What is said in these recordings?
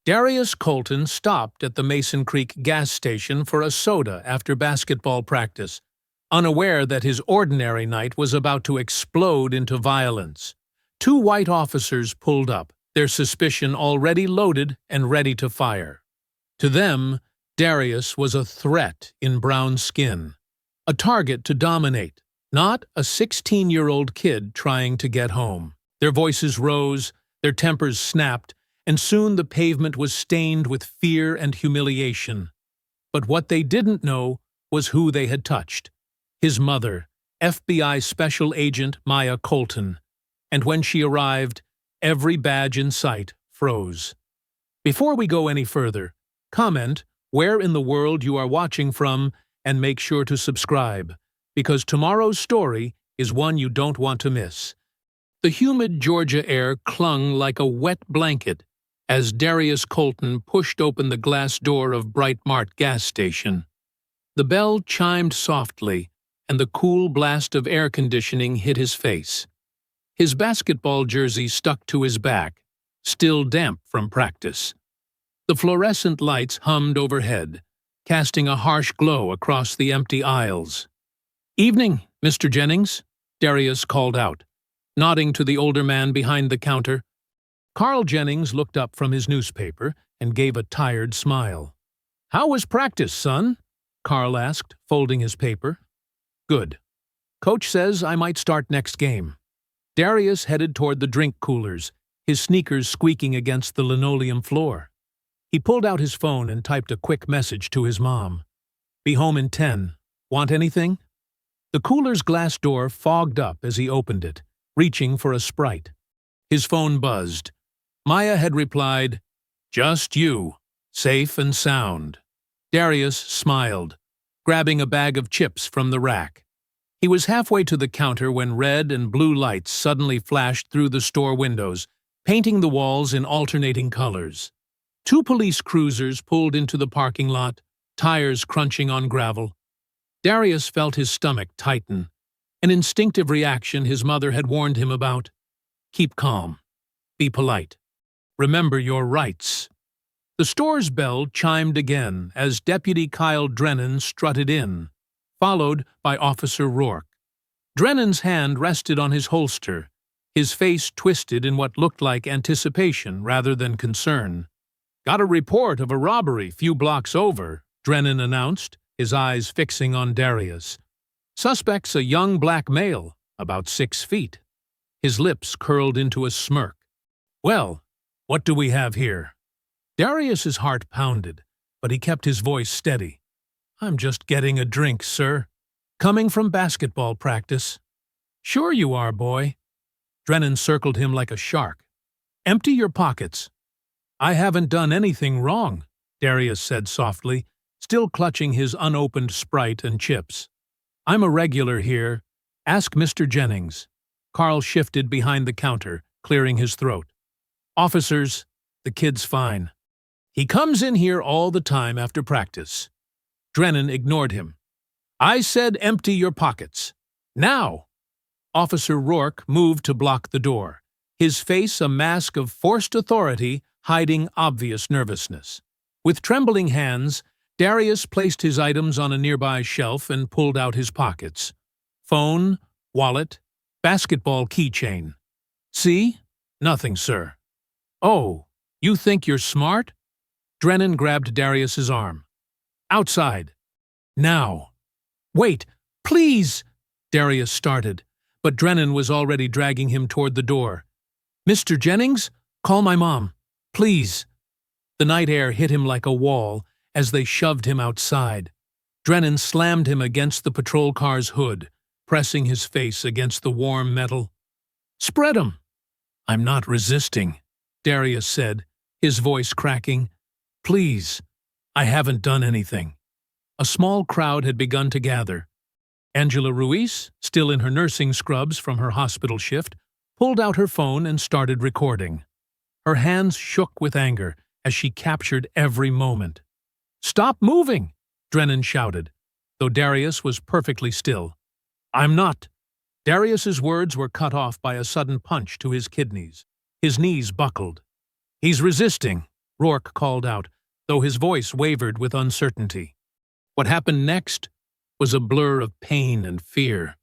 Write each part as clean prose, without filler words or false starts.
Darius Colton stopped at the Mason Creek gas station for a soda after basketball practice, unaware that his ordinary night was about to explode into violence. Two white officers pulled up, their suspicion already loaded and ready to fire. To them, Darius was a threat in brown skin, a target to dominate, not a 16-year-old kid trying to get home. Their voices rose, their tempers snapped, and soon the pavement was stained with fear and humiliation. But what they didn't know was who they had touched. His mother, FBI Special Agent Maya Colton. And when she arrived, every badge in sight froze. Before we go any further, comment where in the world you are watching from and make sure to subscribe, because tomorrow's story is one you don't want to miss. The humid Georgia air clung like a wet blanket as Darius Colton pushed open the glass door of Bright Mart gas station. The bell chimed softly, and the cool blast of air conditioning hit his face. His basketball jersey stuck to his back, still damp from practice. The fluorescent lights hummed overhead, casting a harsh glow across the empty aisles. "Evening, Mr. Jennings," Darius called out, nodding to the older man behind the counter. Carl Jennings looked up from his newspaper and gave a tired smile. "How was practice, son?" Carl asked, folding his paper. "Good. Coach says I might start next game." Darius headed toward the drink coolers, his sneakers squeaking against the linoleum floor. He pulled out his phone and typed a quick message to his mom. "Be home in 10. Want anything?" The cooler's glass door fogged up as he opened it, reaching for a Sprite. His phone buzzed. Maya had replied, "Just you, safe and sound." Darius smiled, grabbing a bag of chips from the rack. He was halfway to the counter when red and blue lights suddenly flashed through the store windows, painting the walls in alternating colors. Two police cruisers pulled into the parking lot, tires crunching on gravel. Darius felt his stomach tighten, an instinctive reaction his mother had warned him about. Keep calm. Be polite. Remember your rights. The store's bell chimed again as Deputy Kyle Drennan strutted in, followed by Officer Rourke. Drennan's hand rested on his holster, his face twisted in what looked like anticipation rather than concern. "Got a report of a robbery few blocks over," Drennan announced, his eyes fixing on Darius. "Suspect's a young black male, about 6 feet. His lips curled into a smirk. Well, what do we have here?" Darius's heart pounded, but he kept his voice steady. "I'm just getting a drink, sir. Coming from basketball practice." "Sure you are, boy." Drennan circled him like a shark. "Empty your pockets." "I haven't done anything wrong," Darius said softly, still clutching his unopened Sprite and chips. "I'm a regular here. Ask Mr. Jennings." Carl shifted behind the counter, clearing his throat. "Officers, the kid's fine. He comes in here all the time after practice." Drennan ignored him. "I said empty your pockets. Now!" Officer Rourke moved to block the door, his face a mask of forced authority hiding obvious nervousness. With trembling hands, Darius placed his items on a nearby shelf and pulled out his pockets. Phone, wallet, basketball keychain. "See? Nothing, sir." "Oh, you think you're smart?" Drennan grabbed Darius's arm. "Outside. Now." "Wait, please!" Darius started, but Drennan was already dragging him toward the door. "Mr. Jennings, call my mom. Please." The night air hit him like a wall as they shoved him outside. Drennan slammed him against the patrol car's hood, pressing his face against the warm metal. "Spread 'em." "I'm not resisting," Darius said, his voice cracking. "Please, I haven't done anything." A small crowd had begun to gather. Angela Ruiz, still in her nursing scrubs from her hospital shift, pulled out her phone and started recording. Her hands shook with anger as she captured every moment. "Stop moving!" Drennan shouted, though Darius was perfectly still. "I'm not." Darius's words were cut off by a sudden punch to his kidneys. His knees buckled. "He's resisting. Rourke called out, though his voice wavered with uncertainty. What happened next was a blur of pain and fear.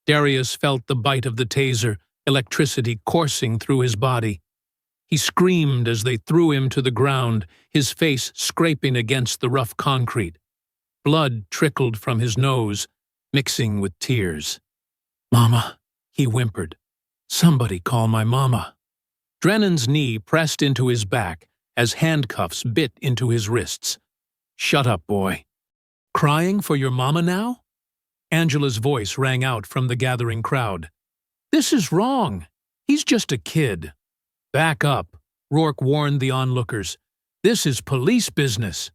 Darius felt the bite of the taser, electricity coursing through his body. He screamed as they threw him to the ground, his face scraping against the rough concrete. Blood trickled from his nose, mixing with tears. "Mama," he whimpered. "Somebody call my mama." Drennan's knee pressed into his back as handcuffs bit into his wrists. "Shut up, boy." "Crying for your mama now?" Angela's voice rang out from the gathering crowd. "This is wrong. He's just a kid." "Back up," Rourke warned the onlookers. "This is police business."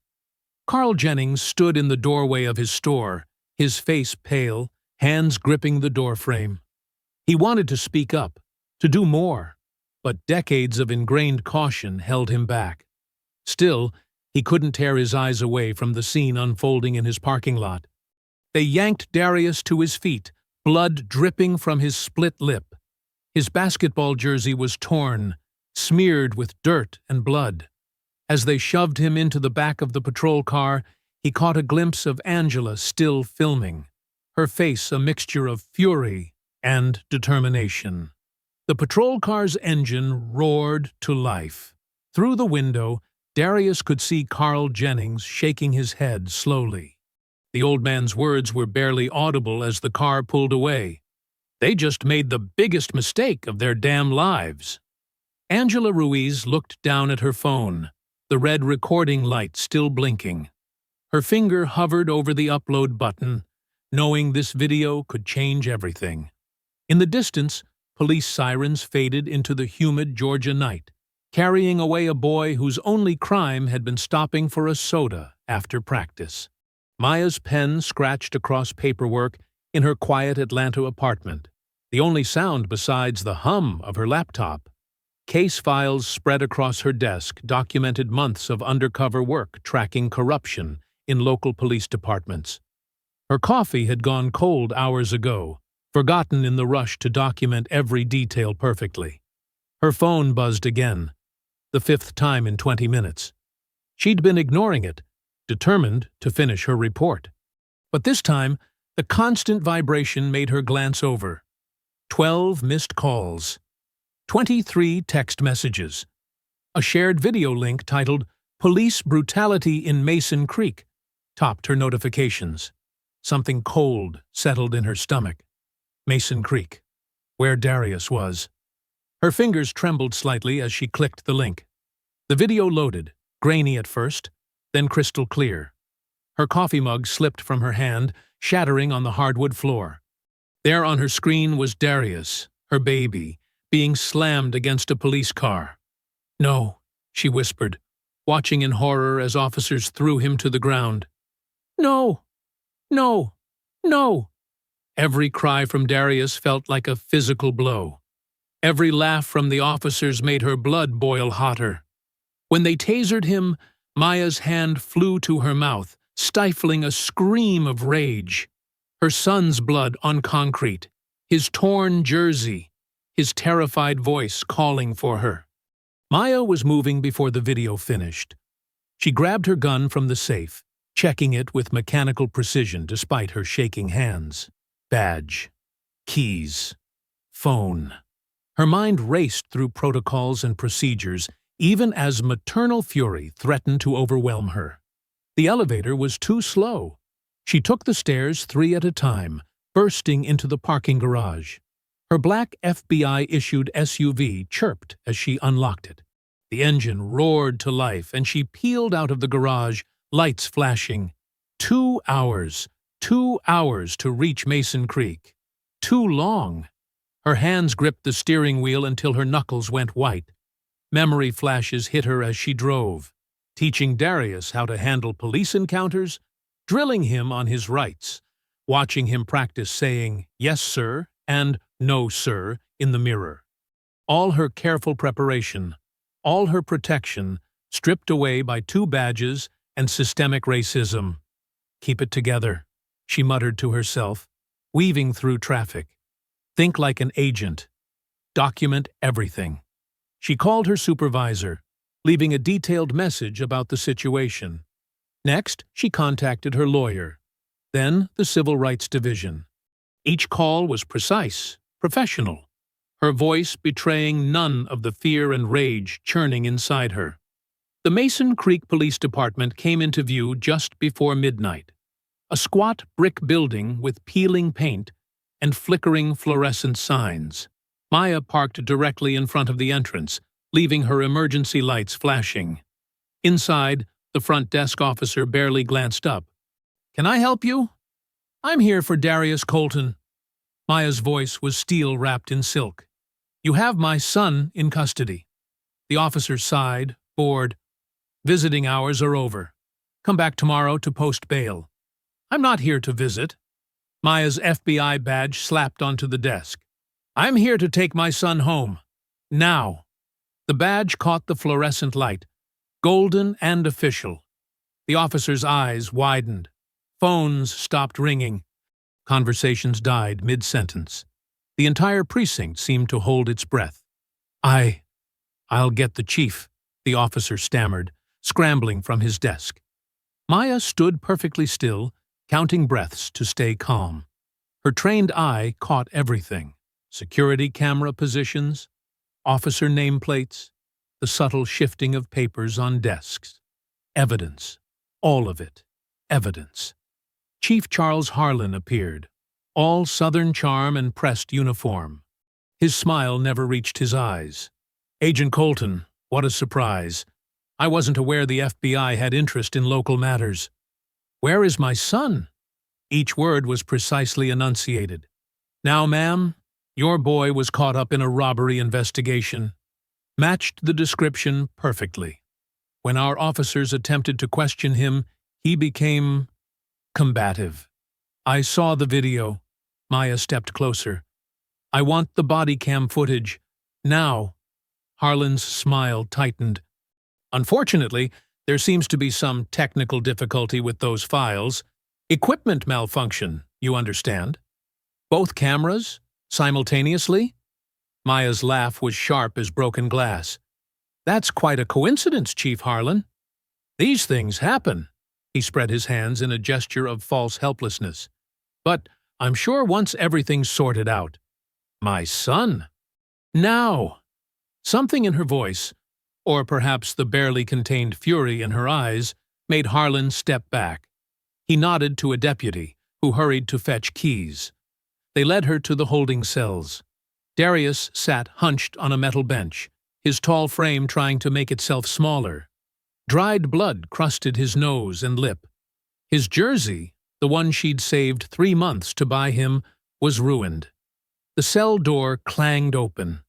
Carl Jennings stood in the doorway of his store, his face pale, hands gripping the doorframe. He wanted to speak up, to do more, but decades of ingrained caution held him back. Still, he couldn't tear his eyes away from the scene unfolding in his parking lot. They yanked Darius to his feet, blood dripping from his split lip. His basketball jersey was torn, smeared with dirt and blood. As they shoved him into the back of the patrol car, he caught a glimpse of Angela still filming, her face a mixture of fury and determination. The patrol car's engine roared to life. Through the window, Darius could see Carl Jennings shaking his head slowly. The old man's words were barely audible as the car pulled away. They just made the biggest mistake of their damn lives. Angela Ruiz looked down at her phone, the red recording light still blinking. Her finger hovered over the upload button, knowing this video could change everything. In the distance, police sirens faded into the humid Georgia night, carrying away a boy whose only crime had been stopping for a soda after practice. Maya's pen scratched across paperwork in her quiet Atlanta apartment, the only sound besides the hum of her laptop. Case files spread across her desk documented months of undercover work tracking corruption in local police departments. Her coffee had gone cold hours ago, forgotten in the rush to document every detail perfectly. Her phone buzzed again, the 5th time in 20 minutes. She'd been ignoring it, determined to finish her report. But this time, the constant vibration made her glance over. 12 missed calls. 23 text messages. A shared video link titled "Police Brutality in Mason Creek" topped her notifications. Something cold settled in her stomach. Mason Creek, where Darius was. Her fingers trembled slightly as she clicked the link. The video loaded, grainy at first, then crystal clear. Her coffee mug slipped from her hand, shattering on the hardwood floor. There on her screen was Darius, her baby, being slammed against a police car. "No," she whispered, watching in horror as officers threw him to the ground. "No! No! No!" Every cry from Darius felt like a physical blow. Every laugh from the officers made her blood boil hotter. When they tasered him, Maya's hand flew to her mouth, stifling a scream of rage. Her son's blood on concrete, his torn jersey, his terrified voice calling for her. Maya was moving before the video finished. She grabbed her gun from the safe, checking it with mechanical precision despite her shaking hands. Badge, keys, phone. Her mind raced through protocols and procedures, even as maternal fury threatened to overwhelm her. The elevator was too slow. She took the stairs 3 at a time, bursting into the parking garage. Her black FBI-issued SUV chirped as she unlocked it. The engine roared to life, and she peeled out of the garage, lights flashing. 2 hours. 2 hours to reach Mason Creek. Too long. Her hands gripped the steering wheel until her knuckles went white. Memory flashes hit her as she drove, teaching Darius how to handle police encounters, drilling him on his rights, watching him practice saying, "Yes, sir," and "No, sir," in the mirror. All her careful preparation, all her protection, stripped away by 2 badges and systemic racism. "Keep it together," she muttered to herself, weaving through traffic. "Think like an agent. Document everything." She called her supervisor, leaving a detailed message about the situation. Next, she contacted her lawyer, then the Civil Rights Division. Each call was precise, professional, her voice betraying none of the fear and rage churning inside her. The Mason Creek Police Department came into view just before midnight. A squat brick building with peeling paint and flickering fluorescent signs. Maya parked directly in front of the entrance, leaving her emergency lights flashing. Inside, the front desk officer barely glanced up. "Can I help you?" "I'm here for Darius Colton." Maya's voice was steel wrapped in silk. "You have my son in custody." The officer sighed, bored. "Visiting hours are over. Come back tomorrow to post bail." "I'm not here to visit." Maya's FBI badge slapped onto the desk. "I'm here to take my son home. Now." The badge caught the fluorescent light, golden and official. The officer's eyes widened. Phones stopped ringing. Conversations died mid-sentence. The entire precinct seemed to hold its breath. I'll get the chief," the officer stammered, scrambling from his desk. Maya stood perfectly still, counting breaths to stay calm. Her trained eye caught everything: security camera positions, officer nameplates, the subtle shifting of papers on desks. Evidence. All of it. Evidence. Chief Charles Harlan appeared, all Southern charm and pressed uniform. His smile never reached his eyes. "Agent Colton, what a surprise. I wasn't aware the FBI had interest in local matters." "Where is my son?" Each word was precisely enunciated. "Now, ma'am, your boy was caught up in a robbery investigation." Matched the description perfectly. When our officers attempted to question him, he became combative. "I saw the video." Maya stepped closer. "I want the body cam footage. Now." Harlan's smile tightened. "Unfortunately, there seems to be some technical difficulty with those files. Equipment malfunction, you understand." "Both cameras? Simultaneously?" Maya's laugh was sharp as broken glass. "That's quite a coincidence, Chief Harlan." "These things happen." He spread his hands in a gesture of false helplessness. "But I'm sure once everything's sorted out." "My son." "Now." Something in her voice, or perhaps the barely contained fury in her eyes, made Harlan step back. He nodded to a deputy, who hurried to fetch keys. They led her to the holding cells. Darius sat hunched on a metal bench, his tall frame trying to make itself smaller. Dried blood crusted his nose and lip. His jersey, the one she'd saved 3 months to buy him, was ruined. The cell door clanged open.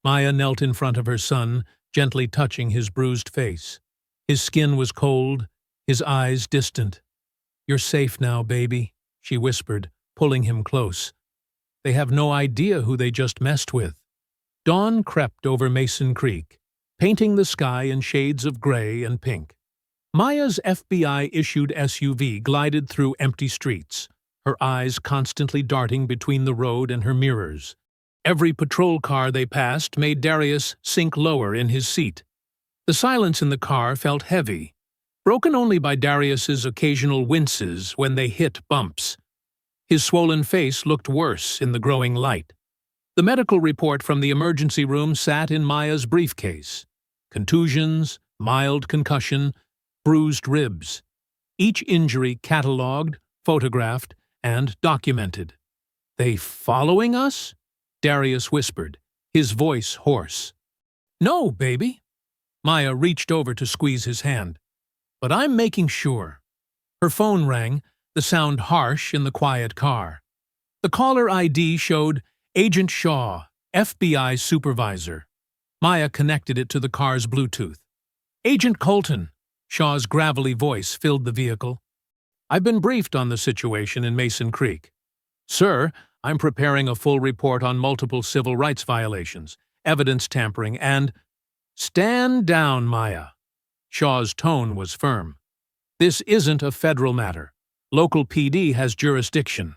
Maya knelt in front of her son, gently touching his bruised face. His skin was cold, his eyes distant. "You're safe now, baby," she whispered, pulling him close. "They have no idea who they just messed with." Dawn crept over Mason Creek, painting the sky in shades of gray and pink. Maya's FBI-issued SUV glided through empty streets, her eyes constantly darting between the road and her mirrors. Every patrol car they passed made Darius sink lower in his seat. The silence in the car felt heavy, broken only by Darius's occasional winces when they hit bumps. His swollen face looked worse in the growing light. The medical report from the emergency room sat in Maya's briefcase. Contusions, mild concussion, bruised ribs. Each injury catalogued, photographed, and documented. "They following us?" Darius whispered, his voice hoarse. "No, baby." Maya reached over to squeeze his hand. "But I'm making sure." Her phone rang, the sound harsh in the quiet car. The caller ID showed Agent Shaw, FBI supervisor. Maya connected it to the car's Bluetooth. "Agent Colton," Shaw's gravelly voice filled the vehicle. "I've been briefed on the situation in Mason Creek. Sir, I'm preparing a full report on multiple civil rights violations, evidence tampering, and—" "Stand down, Maya." Shaw's tone was firm. "This isn't a federal matter. Local PD has jurisdiction."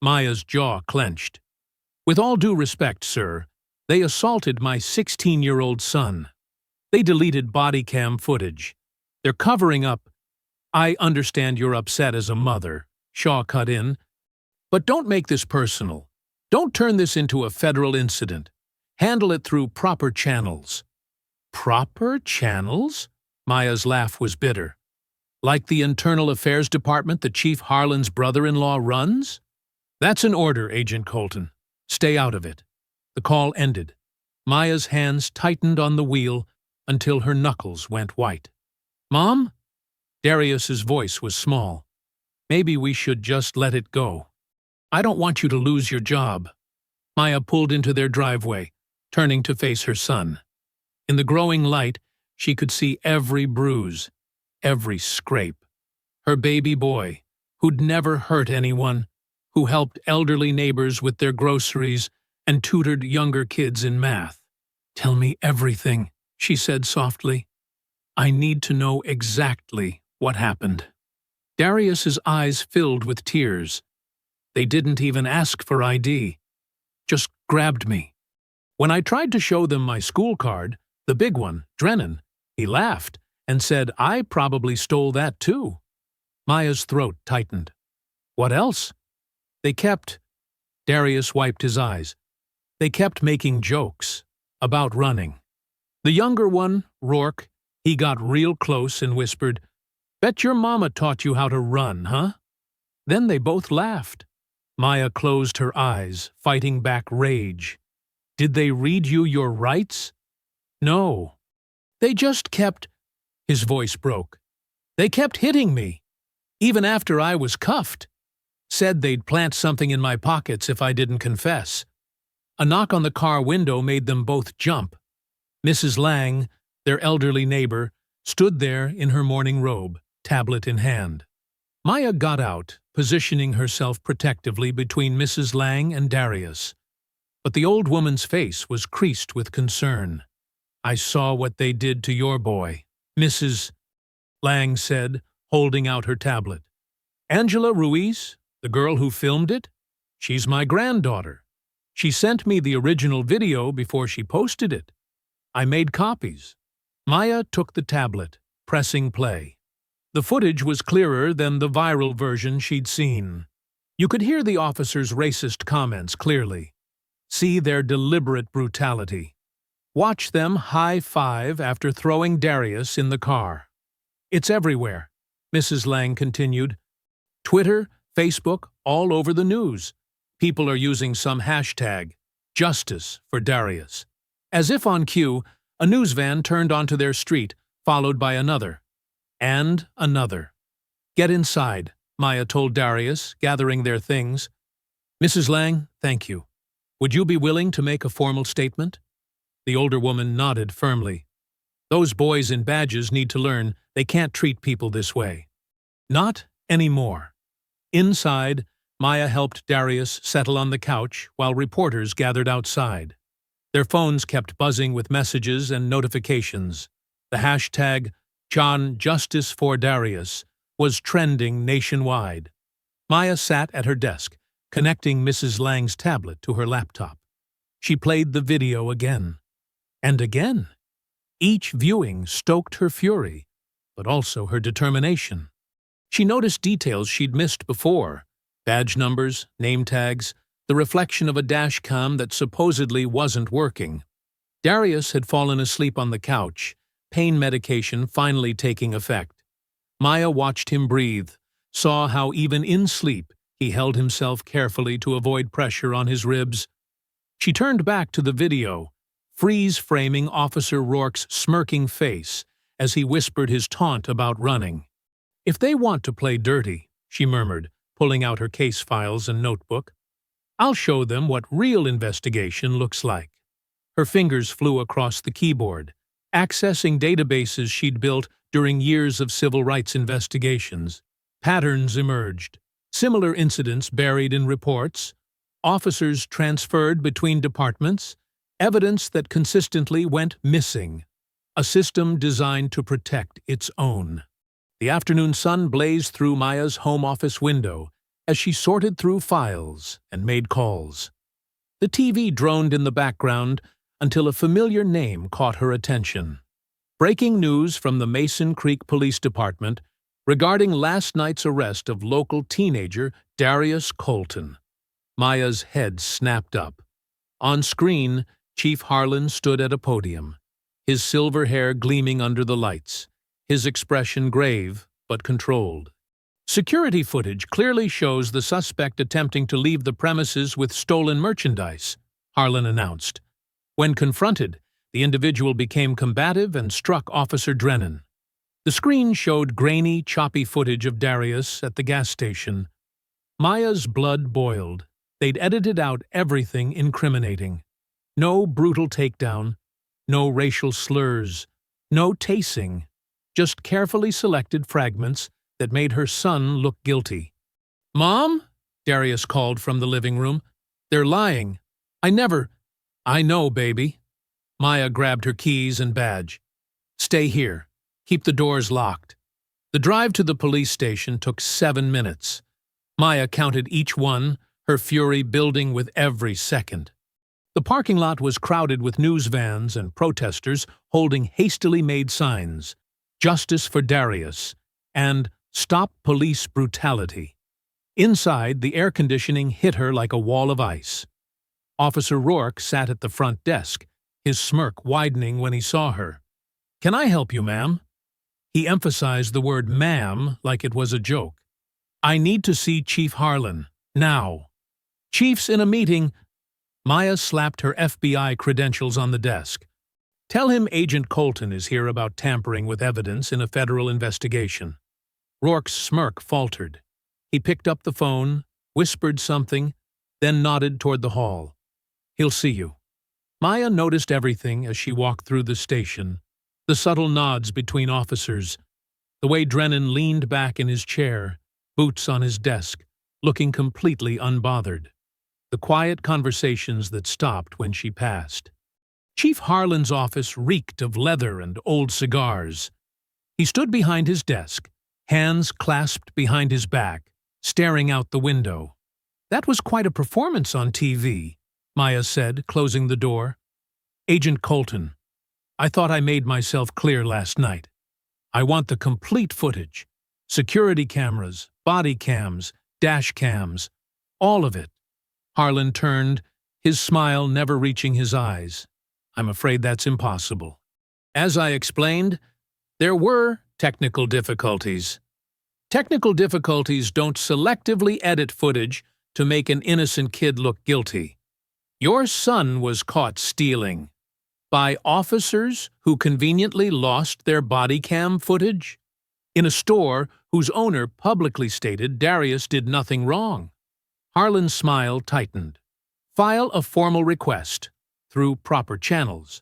Maya's jaw clenched. "With all due respect, sir, they assaulted my 16-year-old son." They deleted body cam footage. They're covering up. I understand you're upset as a mother, Shaw cut in, but don't make this personal. Don't turn this into a federal incident. Handle it through proper channels. Proper channels? Maya's laugh was bitter. Like the Internal Affairs Department that Chief Harlan's brother-in-law runs? That's an order, Agent Colton. Stay out of it. The call ended. Maya's hands tightened on the wheel until her knuckles went white. Mom? Darius's voice was small. Maybe we should just let it go. I don't want you to lose your job. Maya pulled into their driveway, turning to face her son. In the growing light, she could see every bruise, every scrape. Her baby boy, who'd never hurt anyone, who helped elderly neighbors with their groceries and tutored younger kids in math. Tell me everything, she said softly. I need to know exactly what happened. Darius's eyes filled with tears. They didn't even ask for ID. Just grabbed me. When I tried to show them my school card, the big one, Drennan, he laughed and said I probably stole that too. Maya's throat tightened. What else? They kept... Darius wiped his eyes. They kept making jokes about running. The younger one, Rourke, he got real close and whispered, Bet your mama taught you how to run, huh? Then they both laughed. Maya closed her eyes, fighting back rage. Did they read you your rights? No. They just kept... His voice broke. They kept hitting me, even after I was cuffed. Said they'd plant something in my pockets if I didn't confess. A knock on the car window made them both jump. Mrs. Lang, their elderly neighbor, stood there in her morning robe, tablet in hand. Maya got out, positioning herself protectively between Mrs. Lang and Darius. But the old woman's face was creased with concern. I saw what they did to your boy, Mrs. Lang said, holding out her tablet. Angela Ruiz, the girl who filmed it? She's my granddaughter. She sent me the original video before she posted it. I made copies. Maya took the tablet, pressing play. The footage was clearer than the viral version she'd seen. You could hear the officer's racist comments clearly. See their deliberate brutality. Watch them high-five after throwing Darius in the car. It's everywhere, Mrs. Lang continued. Twitter, Facebook, all over the news. People are using some hashtag, justice for Darius. As if on cue, a news van turned onto their street, followed by another. And another. Get inside, Maya told Darius, gathering their things. Mrs. Lang, thank you. Would you be willing to make a formal statement? The older woman nodded firmly. Those boys in badges need to learn they can't treat people this way. Not anymore. Inside, Maya helped Darius settle on the couch while reporters gathered outside. Their phones kept buzzing with messages and notifications. The hashtag John Justice for Darius was trending nationwide. Maya sat at her desk, connecting Mrs. Lang's tablet to her laptop. She played the video again. And again. Each viewing stoked her fury, but also her determination. She noticed details she'd missed before. Badge numbers, name tags, the reflection of a dash cam that supposedly wasn't working. Darius had fallen asleep on the couch, pain medication finally taking effect. Maya watched him breathe, saw how even in sleep he held himself carefully to avoid pressure on his ribs. She turned back to the video, freeze-framing Officer Rourke's smirking face as he whispered his taunt about running. If they want to play dirty, she murmured, pulling out her case files and notebook, I'll show them what real investigation looks like. Her fingers flew across the keyboard, accessing databases she'd built during years of civil rights investigations. Patterns emerged. Similar incidents buried in reports, officers transferred between departments, evidence that consistently went missing, a system designed to protect its own. The afternoon sun blazed through Maya's home office window as she sorted through files and made calls. The TV droned in the background until a familiar name caught her attention. Breaking news from the Mason Creek Police Department regarding last night's arrest of local teenager Darius Colton. Maya's head snapped up. On screen, Chief Harlan stood at a podium, his silver hair gleaming under the lights, his expression grave but controlled. Security footage clearly shows the suspect attempting to leave the premises with stolen merchandise, Harlan announced. When confronted, the individual became combative and struck Officer Drennan. The screen showed grainy, choppy footage of Darius at the gas station. Maya's blood boiled. They'd edited out everything incriminating. No brutal takedown, no racial slurs, no tasing, just carefully selected fragments that made her son look guilty. "Mom?" Darius called from the living room. "They're lying. I know, baby." Maya grabbed her keys and badge. "Stay here. Keep the doors locked." The drive to the police station took 7 minutes. Maya counted each one, her fury building with every second. The parking lot was crowded with news vans and protesters holding hastily made signs, "Justice for Darius," and "Stop Police Brutality." Inside, the air conditioning hit her like a wall of ice. Officer Rourke sat at the front desk, his smirk widening when he saw her. "Can I help you, ma'am?" He emphasized the word ma'am like it was a joke. "I need to see Chief Harlan, now." "Chief's in a meeting." Maya slapped her FBI credentials on the desk. "Tell him Agent Colton is here about tampering with evidence in a federal investigation." Rourke's smirk faltered. He picked up the phone, whispered something, then nodded toward the hall. "He'll see you." Maya noticed everything as she walked through the station. The subtle nods between officers, the way Drennan leaned back in his chair, boots on his desk, looking completely unbothered. The quiet conversations that stopped when she passed. Chief Harlan's office reeked of leather and old cigars. He stood behind his desk, hands clasped behind his back, staring out the window. "That was quite a performance on TV," Maya said, closing the door. "Agent Colton, I thought I made myself clear last night. I want the complete footage. Security cameras, body cams, dash cams, all of it." Harlan turned, his smile never reaching his eyes. "I'm afraid that's impossible." "As I explained, there were technical difficulties. Technical difficulties don't selectively edit footage to make an innocent kid look guilty. Your son was caught stealing. By officers who conveniently lost their body cam footage? In a store whose owner publicly stated Darius did nothing wrong." Harlan's smile tightened. "File a formal request, through proper channels."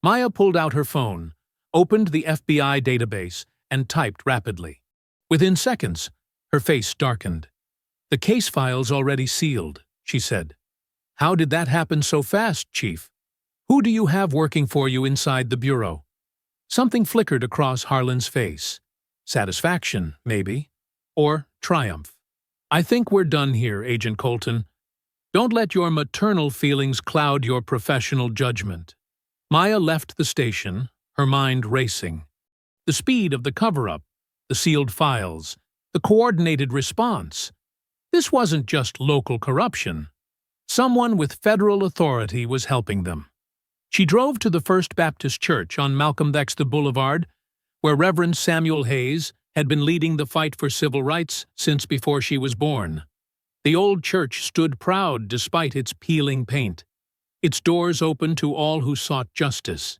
Maya pulled out her phone, opened the FBI database, and typed rapidly. Within seconds, her face darkened. "The case file's already sealed," she said. "How did that happen so fast, Chief? Who do you have working for you inside the bureau?" Something flickered across Harlan's face. Satisfaction, maybe. Or triumph. "I think we're done here, Agent Colton. Don't let your maternal feelings cloud your professional judgment." Maya left the station, her mind racing. The speed of the cover-up, the sealed files, the coordinated response. This wasn't just local corruption. Someone with federal authority was helping them. She drove to the First Baptist Church on Malcolm X Boulevard, where Reverend Samuel Hayes had been leading the fight for civil rights since before she was born. The old church stood proud despite its peeling paint, its doors open to all who sought justice.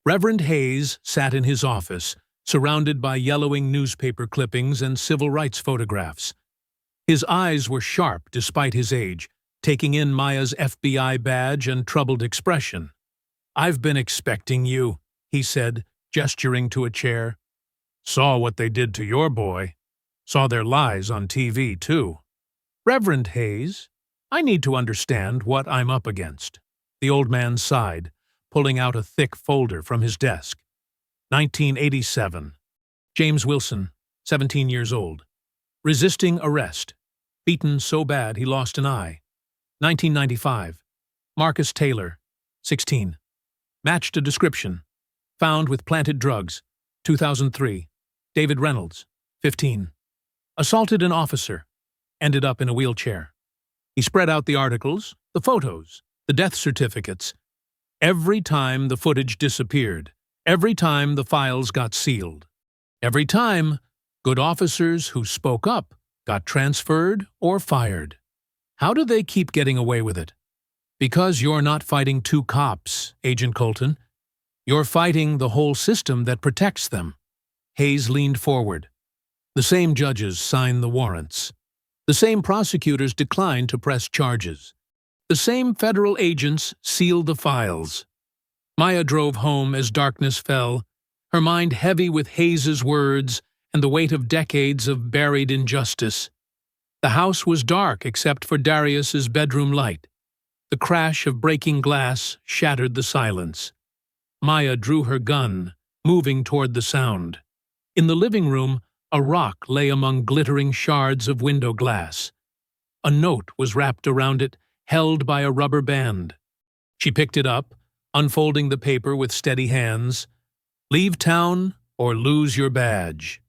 Reverend Hayes sat in his office, surrounded by yellowing newspaper clippings and civil rights photographs. His eyes were sharp despite his age, taking in Maya's FBI badge and troubled expression. "I've been expecting you," he said, gesturing to a chair. "Saw what they did to your boy. Saw their lies on TV, too." "Reverend Hayes, I need to understand what I'm up against." The old man sighed, pulling out a thick folder from his desk. 1987. James Wilson, 17 years old. Resisting arrest. Beaten so bad he lost an eye. 1995. Marcus Taylor, 16. Matched a description. Found with planted drugs. 2003. David Reynolds, 15. Assaulted an officer. Ended up in a wheelchair. He spread out the articles, the photos, the death certificates. Every time the footage disappeared, every time the files got sealed, every time good officers who spoke up got transferred or fired. How do they keep getting away with it? Because you're not fighting two cops, Agent Colton. You're fighting the whole system that protects them. Hayes leaned forward. The same judges signed the warrants. The same prosecutors declined to press charges. The same federal agents sealed the files. Maya drove home as darkness fell, her mind heavy with Hayes's words and the weight of decades of buried injustice. The house was dark except for Darius's bedroom light. The crash of breaking glass shattered the silence. Maya drew her gun, moving toward the sound. In the living room, a rock lay among glittering shards of window glass. A note was wrapped around it, held by a rubber band. She picked it up, unfolding the paper with steady hands. Leave town or lose your badge.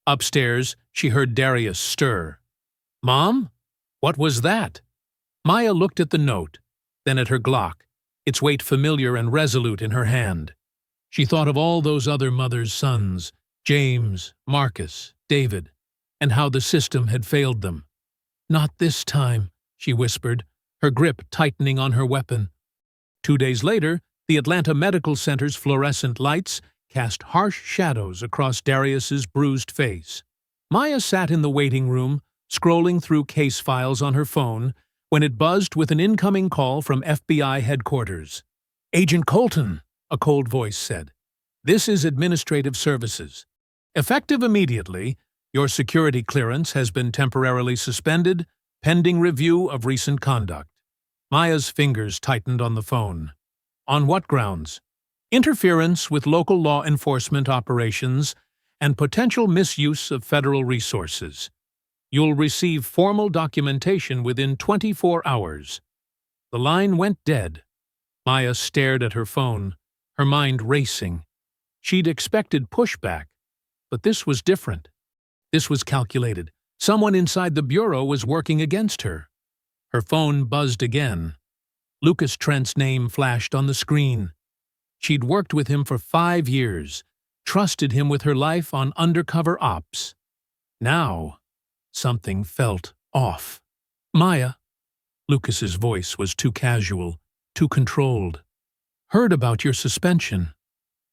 Upstairs, she heard Darius stir. Mom? What was that? Maya looked at the note, then at her Glock, its weight familiar and resolute in her hand. She thought of all those other mothers' sons, James, Marcus, David, and how the system had failed them. Not this time, she whispered, her grip tightening on her weapon. 2 days later, the Atlanta Medical Center's fluorescent lights cast harsh shadows across Darius's bruised face. Maya sat in the waiting room, scrolling through case files on her phone, when it buzzed with an incoming call from FBI headquarters. Agent Colton, a cold voice said. This is Administrative Services. Effective immediately, your security clearance has been temporarily suspended, pending review of recent conduct. Maya's fingers tightened on the phone. On what grounds? Interference with local law enforcement operations and potential misuse of federal resources. You'll receive formal documentation within 24 hours. The line went dead. Maya stared at her phone, her mind racing. She'd expected pushback, but this was different. This was calculated. Someone inside the bureau was working against her. Her phone buzzed again. Lucas Trent's name flashed on the screen. She'd worked with him for 5 years, trusted him with her life on undercover ops. Now, something felt off. Maya, Lucas's voice was too casual, too controlled. Heard about your suspension.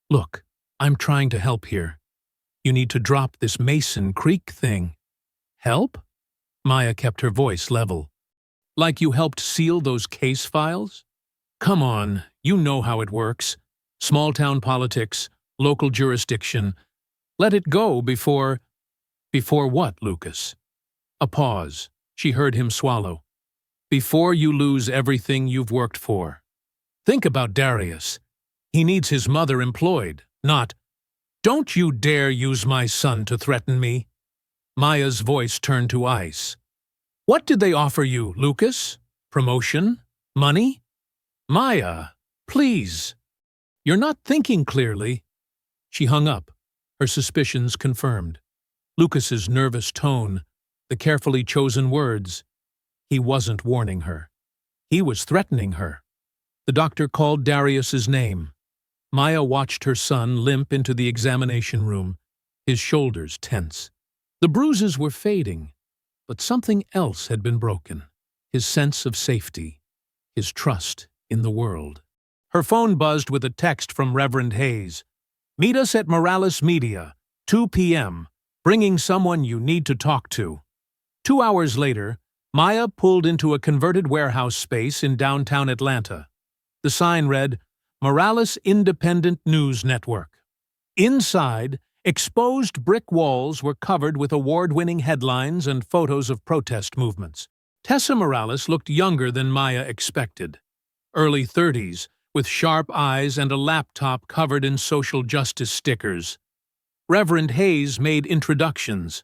Look, I'm trying to help here. You need to drop this Mason Creek thing. Help? Maya kept her voice level. Like you helped seal those case files? Come on, you know how it works. Small-town politics, local jurisdiction. Let it go before... Before what, Lucas? A pause. She heard him swallow. Before you lose everything you've worked for. Think about Darius. He needs his mother employed, not, "Don't you dare use my son to threaten me." Maya's voice turned to ice. What did they offer you, Lucas? Promotion? Money? Maya, please. You're not thinking clearly. She hung up, her suspicions confirmed. Lucas's nervous tone, the carefully chosen words. He wasn't warning her. He was threatening her. The doctor called Darius's name. Maya watched her son limp into the examination room, his shoulders tense. The bruises were fading, but something else had been broken. His sense of safety, his trust in the world. Her phone buzzed with a text from Reverend Hayes. Meet us at Morales Media, 2 p.m., bringing someone you need to talk to. 2 hours later, Maya pulled into a converted warehouse space in downtown Atlanta. The sign read, Morales Independent News Network. Inside, exposed brick walls were covered with award-winning headlines and photos of protest movements. Tessa Morales looked younger than Maya expected. Early 30s, with sharp eyes and a laptop covered in social justice stickers. Reverend Hayes made introductions.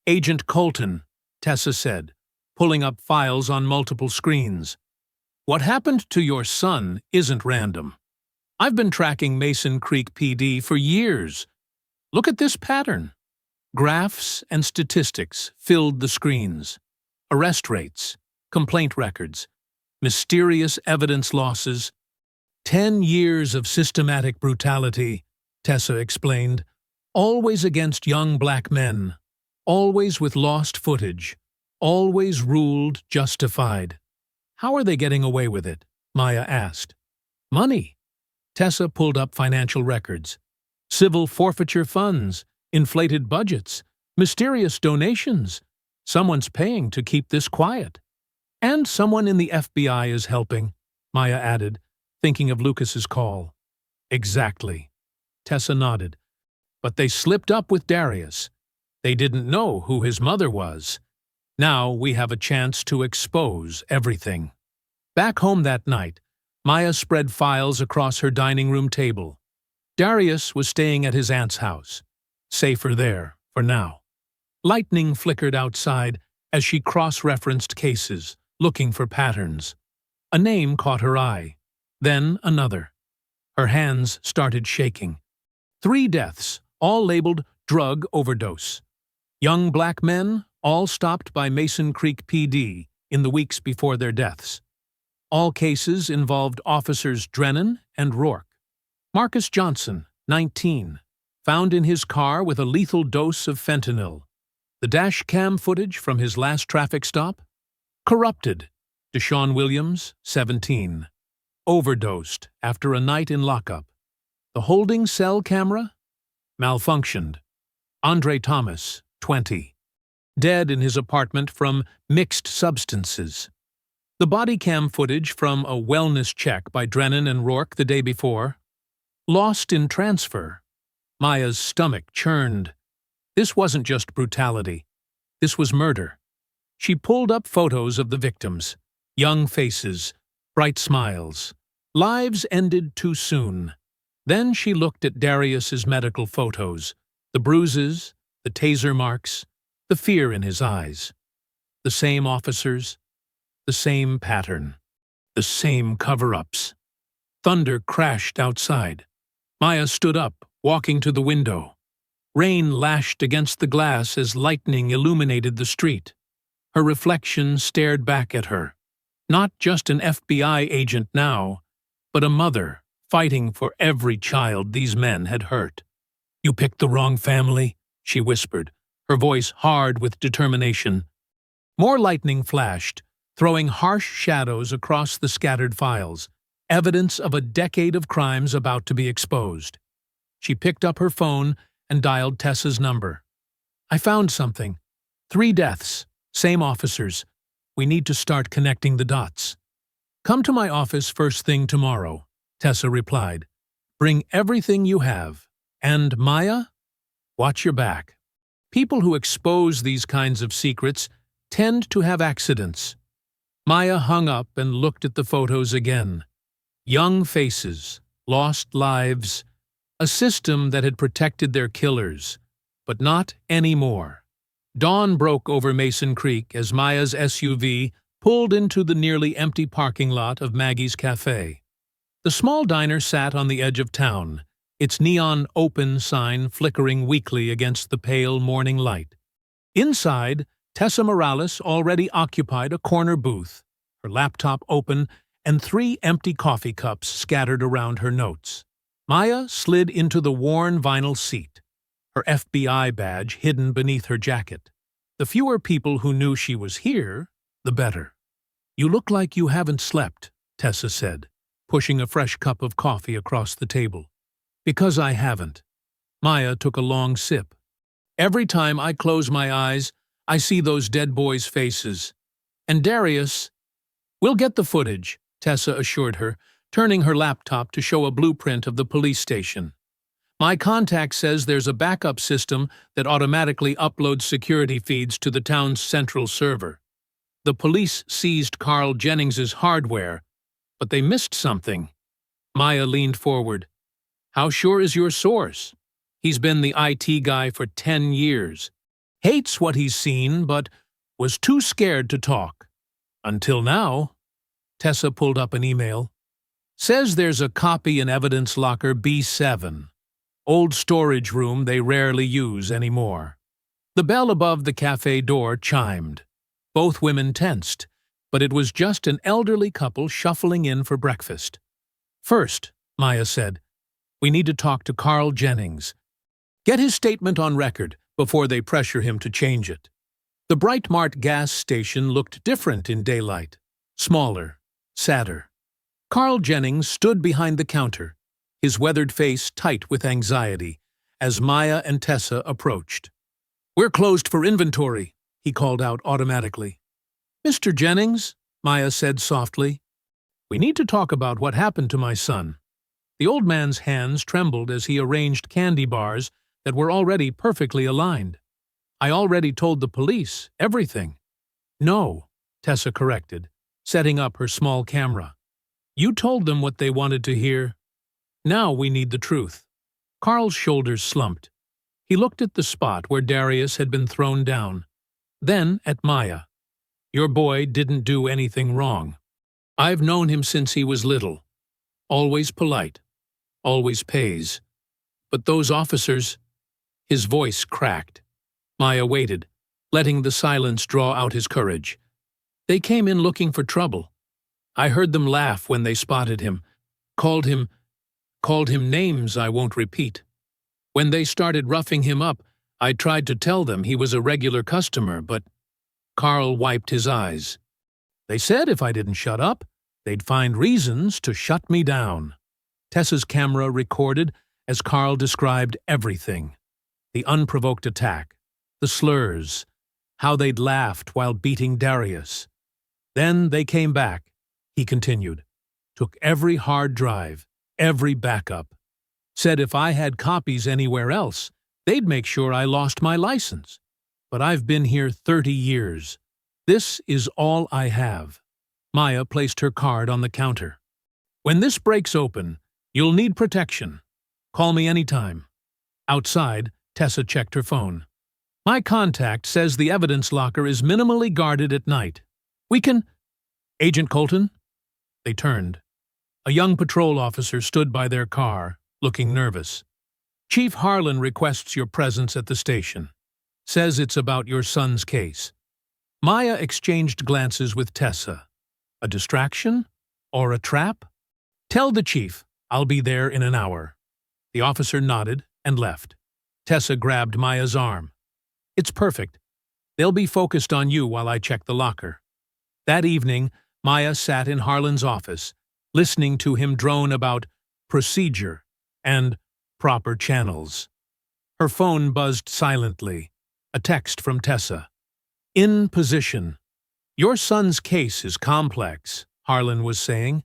Agent Colton, Tessa said, pulling up files on multiple screens. What happened to your son isn't random. I've been tracking Mason Creek PD for years. Look at this pattern. Graphs and statistics filled the screens. Arrest rates, complaint records, mysterious evidence losses. 10 years of systematic brutality, Tessa explained, always against young black men, always with lost footage, always ruled justified. How are they getting away with it? Maya asked. Money. Tessa pulled up financial records. Civil forfeiture funds, inflated budgets, mysterious donations. Someone's paying to keep this quiet. And someone in the FBI is helping, Maya added, thinking of Lucas's call. Exactly. Tessa nodded. But they slipped up with Darius. They didn't know who his mother was. Now we have a chance to expose everything. Back home that night, Maya spread files across her dining room table. Darius was staying at his aunt's house. Safer there, for now. Lightning flickered outside as she cross-referenced cases, looking for patterns. A name caught her eye. Then another. Her hands started shaking. 3 deaths, all labeled drug overdose. Young black men, all stopped by Mason Creek PD in the weeks before their deaths. All cases involved officers Drennan and Rourke. Marcus Johnson, 19, found in his car with a lethal dose of fentanyl. The dash cam footage from his last traffic stop? Corrupted. Deshaun Williams, 17. Overdosed after a night in lockup. The holding cell camera? Malfunctioned. Andre Thomas, 20. Dead in his apartment from mixed substances. The body cam footage from a wellness check by Drennan and Rourke the day before? Lost in transfer. Maya's stomach churned. This wasn't just brutality. This was murder. She pulled up photos of the victims. Young faces, bright smiles. Lives ended too soon. Then she looked at Darius's medical photos. The bruises, the taser marks, the fear in his eyes. The same officers, the same pattern, the same cover-ups. Thunder crashed outside. Maya stood up, walking to the window. Rain lashed against the glass as lightning illuminated the street. Her reflection stared back at her. Not just an FBI agent now, but a mother fighting for every child these men had hurt. "You picked the wrong family," she whispered, her voice hard with determination. More lightning flashed, throwing harsh shadows across the scattered files, evidence of a decade of crimes about to be exposed. She picked up her phone and dialed Tessa's number. "I found something. 3 deaths, same officers. We need to start connecting the dots." "Come to my office first thing tomorrow," Tessa replied. "Bring everything you have. And Maya, watch your back. People who expose these kinds of secrets tend to have accidents." Maya hung up and looked at the photos again. Young faces, lost lives, a system that had protected their killers, but not anymore. Dawn broke over Mason Creek as Maya's SUV pulled into the nearly empty parking lot of Maggie's Cafe. The small diner sat on the edge of town, its neon open sign flickering weakly against the pale morning light. Inside, Tessa Morales already occupied a corner booth, her laptop open and 3 empty coffee cups scattered around her notes. Maya slid into the worn vinyl seat, her FBI badge hidden beneath her jacket. The fewer people who knew she was here, the better. "You look like you haven't slept," Tessa said, pushing a fresh cup of coffee across the table. "Because I haven't." Maya took a long sip. "Every time I close my eyes, I see those dead boys' faces. And Darius—" "We'll get the footage," Tessa assured her, turning her laptop to show a blueprint of the police station. "My contact says there's a backup system that automatically uploads security feeds to the town's central server. The police seized Carl Jennings's hardware, but they missed something." Maya leaned forward. "How sure is your source?" "He's been the IT guy for 10 years. Hates what he's seen, but was too scared to talk. Until now." Tessa pulled up an email. Says there's a copy in evidence locker B7. Old storage room they rarely use anymore. The bell above the cafe door chimed. Both women tensed, but it was just an elderly couple shuffling in for breakfast. First, Maya said, we need to talk to Carl Jennings. Get his statement on record before they pressure him to change it. The Bright Mart gas station looked different in daylight. Smaller, sadder. Carl Jennings stood behind the counter, his weathered face tight with anxiety, as Maya and Tessa approached. We're closed for inventory, he called out automatically. Mr. Jennings, Maya said softly, we need to talk about what happened to my son. The old man's hands trembled as he arranged candy bars that were already perfectly aligned. I already told the police, everything. No, Tessa corrected, setting up her small camera. You told them what they wanted to hear. Now we need the truth. Carl's shoulders slumped. He looked at the spot where Darius had been thrown down, then at Maya. Your boy didn't do anything wrong. I've known him since he was little. Always polite. Always pays. But those officers... His voice cracked. Maya waited, letting the silence draw out his courage. They came in looking for trouble. I heard them laugh when they spotted him. Called him names I won't repeat. When they started roughing him up, I tried to tell them he was a regular customer, but... Carl wiped his eyes. They said if I didn't shut up, they'd find reasons to shut me down. Tessa's camera recorded as Carl described everything. The unprovoked attack, the slurs, how they'd laughed while beating Darius. Then they came back, he continued, took every hard drive, every backup. Said if I had copies anywhere else, they'd make sure I lost my license. But I've been here 30 years. This is all I have. Maya placed her card on the counter. When this breaks open, you'll need protection. Call me anytime. Outside, Tessa checked her phone. My contact says the evidence locker is minimally guarded at night. We can... Agent Colton? They turned. A young patrol officer stood by their car, looking nervous. Chief Harlan requests your presence at the station. Says it's about your son's case. Maya exchanged glances with Tessa. A distraction? Or a trap? Tell the chief I'll be there in an hour. The officer nodded and left. Tessa grabbed Maya's arm. It's perfect. They'll be focused on you while I check the locker. That evening, Maya sat in Harlan's office, listening to him drone about procedure and proper channels. Her phone buzzed silently. A text from Tessa. In position. Your son's case is complex, Harlan was saying.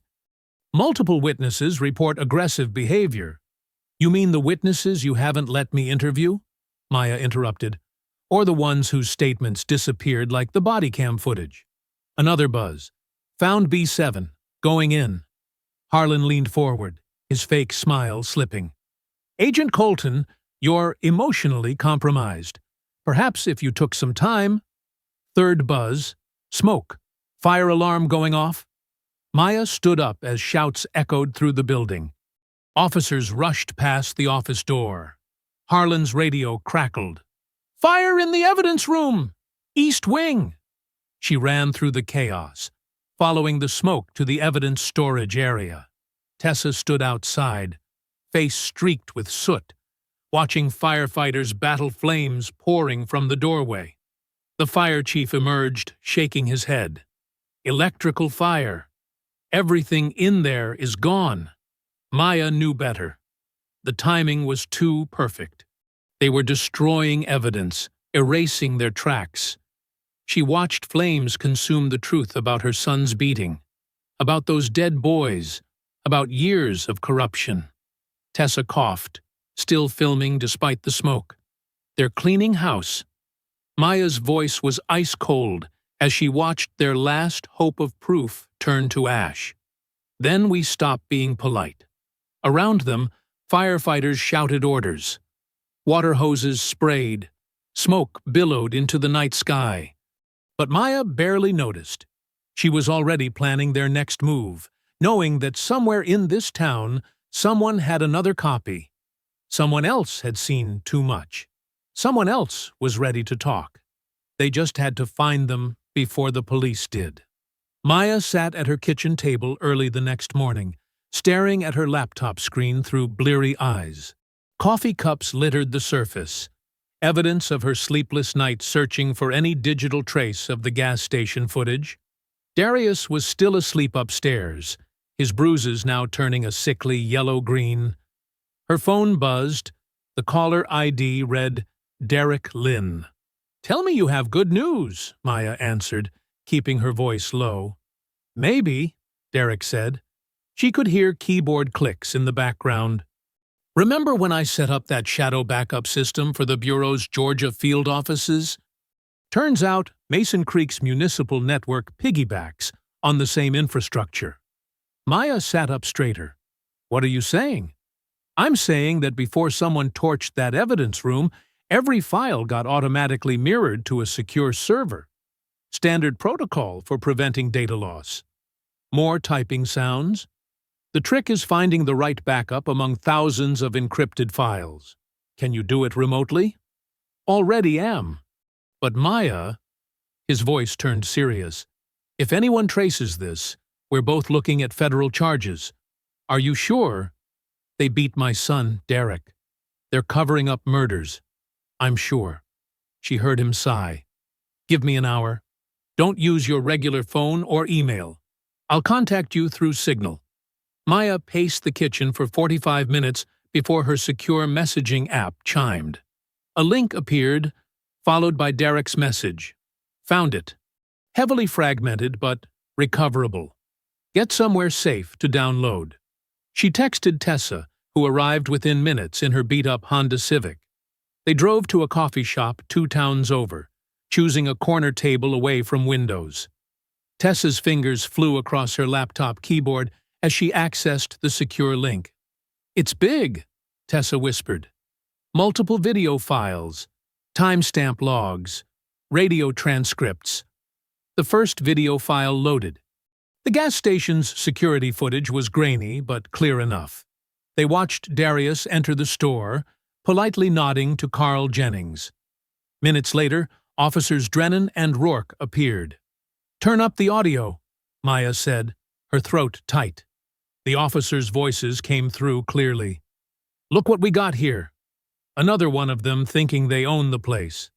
Multiple witnesses report aggressive behavior. You mean the witnesses you haven't let me interview? Maya interrupted. Or the ones whose statements disappeared like the body cam footage. Another buzz. Found B7. Going in. Harlan leaned forward, his fake smile slipping. Agent Colton, you're emotionally compromised. Perhaps if you took some time. Third buzz. Smoke. Fire alarm going off. Maya stood up as shouts echoed through the building. Officers rushed past the office door. Harlan's radio crackled. Fire in the evidence room! East wing! She ran through the chaos, following the smoke to the evidence storage area. Tessa stood outside, face streaked with soot, watching firefighters battle flames pouring from the doorway. The fire chief emerged, shaking his head. Electrical fire. Everything in there is gone. Maya knew better. The timing was too perfect. They were destroying evidence, erasing their tracks. She watched flames consume the truth about her son's beating, about those dead boys, about years of corruption. Tessa coughed, still filming despite the smoke. They're cleaning house. Maya's voice was ice cold as she watched their last hope of proof turn to ash. Then we stopped being polite. Around them, firefighters shouted orders. Water hoses sprayed. Smoke billowed into the night sky. But Maya barely noticed. She was already planning their next move, knowing that somewhere in this town, someone had another copy. Someone else had seen too much. Someone else was ready to talk. They just had to find them before the police did. Maya sat at her kitchen table early the next morning, staring at her laptop screen through bleary eyes. Coffee cups littered the surface, evidence of her sleepless night searching for any digital trace of the gas station footage. Darius was still asleep upstairs, his bruises now turning a sickly yellow-green. Her phone buzzed. The caller ID read, Derek Lynn. "Tell me you have good news," Maya answered, keeping her voice low. "Maybe," Derek said. She could hear keyboard clicks in the background. "Remember when I set up that shadow backup system for the Bureau's Georgia field offices? Turns out Mason Creek's municipal network piggybacks on the same infrastructure." Maya sat up straighter. "What are you saying?" "I'm saying that before someone torched that evidence room, every file got automatically mirrored to a secure server. Standard protocol for preventing data loss." More typing sounds. "The trick is finding the right backup among thousands of encrypted files. Can you do it remotely?" "Already am." "But Maya," his voice turned serious, "if anyone traces this, we're both looking at federal charges. Are you sure?" "They beat my son, Derek. They're covering up murders. I'm sure." She heard him sigh. "Give me an hour. Don't use your regular phone or email. I'll contact you through Signal." Maya paced the kitchen for 45 minutes before her secure messaging app chimed. A link appeared, followed by Derek's message. "Found it. Heavily fragmented, but recoverable. Get somewhere safe to download." She texted Tessa, who arrived within minutes in her beat-up Honda Civic. They drove to a coffee shop 2 towns over, choosing a corner table away from windows. Tessa's fingers flew across her laptop keyboard as she accessed the secure link. "It's big," Tessa whispered. "Multiple video files, timestamp logs, radio transcripts." The first video file loaded. The gas station's security footage was grainy but clear enough. They watched Darius enter the store, politely nodding to Carl Jennings. Minutes later, Officers Drennan and Rourke appeared. "Turn up the audio," Maya said, her throat tight. The officers' voices came through clearly. "Look what we got here." Another one of them thinking they own the place.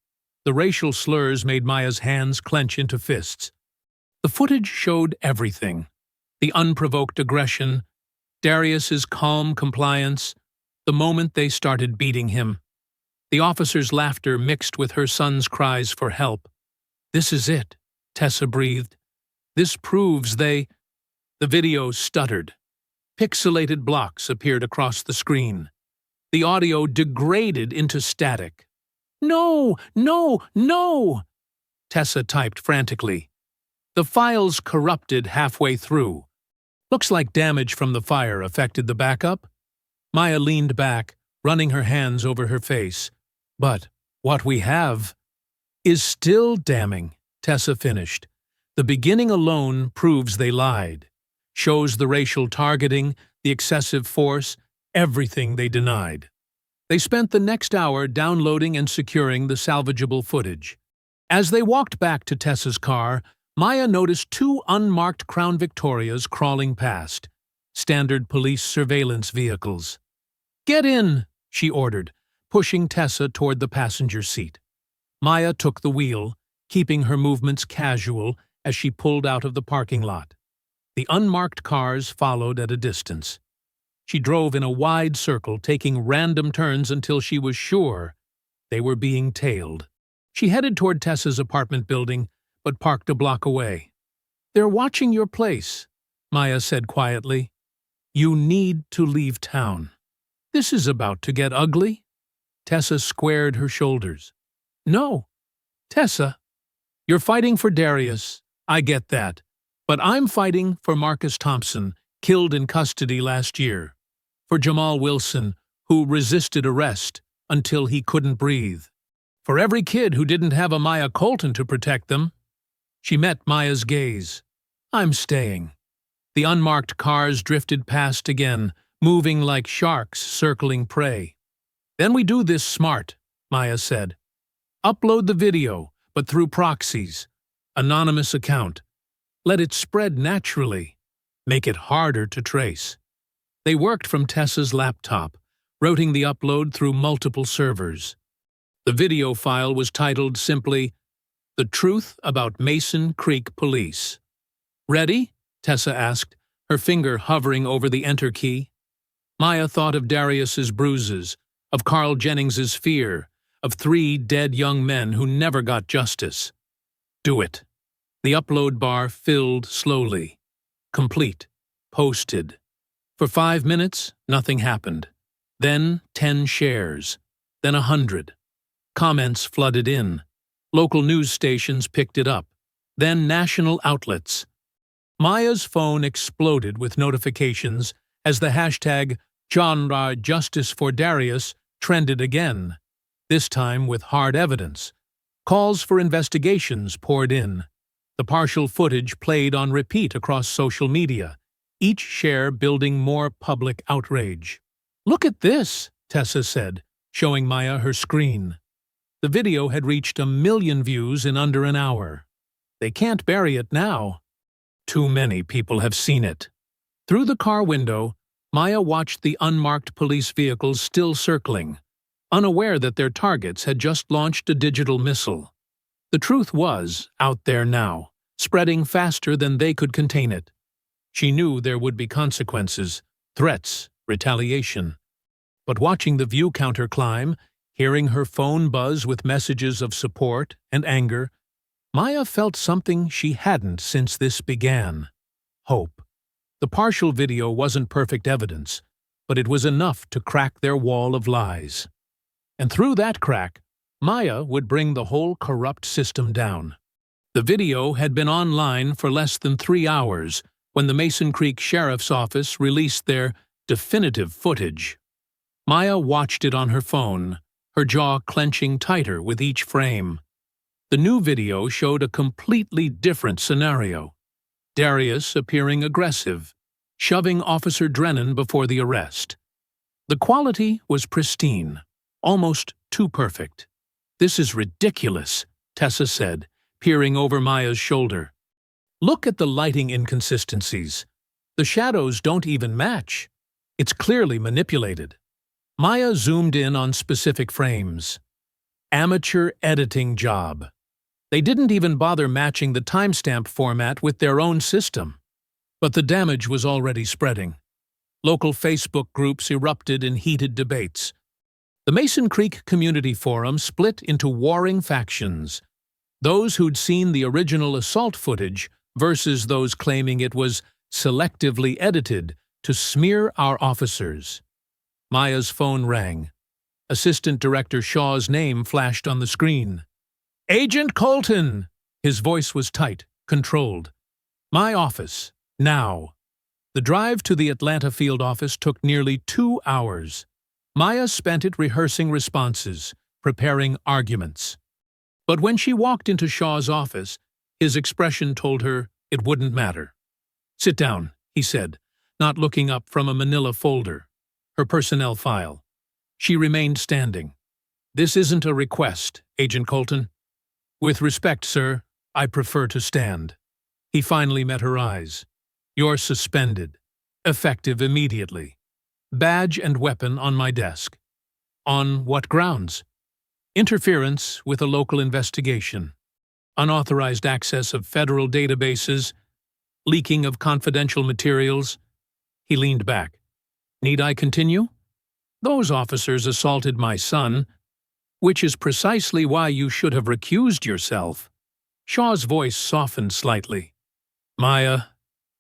The racial slurs made Maya's hands clench into fists. The footage showed everything. The unprovoked aggression, Darius's calm compliance, the moment they started beating him. The officer's laughter mixed with her son's cries for help. "This is it," Tessa breathed. "This proves they—" The video stuttered. Pixelated blocks appeared across the screen. The audio degraded into static. "No! No! No!" Tessa typed frantically. "The file's corrupted halfway through. Looks like damage from the fire affected the backup." Maya leaned back, running her hands over her face. "But what we have is still damning," Tessa finished. "The beginning alone proves they lied. Shows the racial targeting, the excessive force, everything they denied." They spent the next hour downloading and securing the salvageable footage. As they walked back to Tessa's car, Maya noticed 2 unmarked Crown Victorias crawling past, standard police surveillance vehicles. "Get in," she ordered, pushing Tessa toward the passenger seat. Maya took the wheel, keeping her movements casual as she pulled out of the parking lot. The unmarked cars followed at a distance. She drove in a wide circle, taking random turns until she was sure they were being tailed. She headed toward Tessa's apartment building, but parked a block away. "They're watching your place," Maya said quietly. "You need to leave town. This is about to get ugly." Tessa squared her shoulders. "No, Tessa, you're fighting for Darius. I get that. But I'm fighting for Marcus Thompson, killed in custody last year. For Jamal Wilson, who resisted arrest until he couldn't breathe. For every kid who didn't have a Maya Colton to protect them." She met Maya's gaze. "I'm staying." The unmarked cars drifted past again, moving like sharks circling prey. "Then we do this smart," Maya said. "Upload the video, but through proxies. Anonymous account. Let it spread naturally. Make it harder to trace." They worked from Tessa's laptop, routing the upload through multiple servers. The video file was titled simply, "The Truth About Mason Creek Police." "Ready?" Tessa asked, her finger hovering over the enter key. Maya thought of Darius's bruises, of Carl Jennings's fear, of 3 dead young men who never got justice. "Do it." The upload bar filled slowly. Complete. Posted. For 5 minutes, nothing happened. Then 10 shares. Then 100. Comments flooded in. Local news stations picked it up. Then national outlets. Maya's phone exploded with notifications as the hashtag genre Justice for Darius trended again, this time with hard evidence. Calls for investigations poured in. The partial footage played on repeat across social media, each share building more public outrage. "Look at this," Tessa said, showing Maya her screen. The video had reached 1 million views in under an hour. "They can't bury it now. Too many people have seen it." Through the car window, Maya watched the unmarked police vehicles still circling, unaware that their targets had just launched a digital missile. The truth was out there now, spreading faster than they could contain it. She knew there would be consequences, threats, retaliation. But watching the view counter climb, hearing her phone buzz with messages of support and anger, Maya felt something she hadn't since this began: hope. The partial video wasn't perfect evidence, but it was enough to crack their wall of lies. And through that crack, Maya would bring the whole corrupt system down. The video had been online for less than 3 hours when the Mason Creek Sheriff's Office released their definitive footage. Maya watched it on her phone, her jaw clenching tighter with each frame. The new video showed a completely different scenario. Darius appearing aggressive, shoving Officer Drennan before the arrest. The quality was pristine, almost too perfect. "This is ridiculous," Tessa said, peering over Maya's shoulder. "Look at the lighting inconsistencies. The shadows don't even match. It's clearly manipulated." Maya zoomed in on specific frames. Amateur editing job. They didn't even bother matching the timestamp format with their own system. But the damage was already spreading. Local Facebook groups erupted in heated debates. The Mason Creek Community Forum split into warring factions. Those who'd seen the original assault footage versus those claiming it was selectively edited to smear our officers. Maya's phone rang. Assistant Director Shaw's name flashed on the screen. "Agent Colton!" His voice was tight, controlled. "My office, now." The drive to the Atlanta field office took nearly 2 hours. Maya spent it rehearsing responses, preparing arguments. But when she walked into Shaw's office, his expression told her it wouldn't matter. "Sit down," he said, not looking up from a manila folder, her personnel file. She remained standing. "This isn't a request, Agent Colton." "With respect, sir, I prefer to stand." He finally met her eyes. "You're suspended. Effective immediately. Badge and weapon on my desk." "On what grounds?" "Interference with a local investigation. Unauthorized access of federal databases. Leaking of confidential materials." He leaned back. "Need I continue?" "Those officers assaulted my son, which is precisely why you should have recused yourself." Shaw's voice softened slightly. "Maya,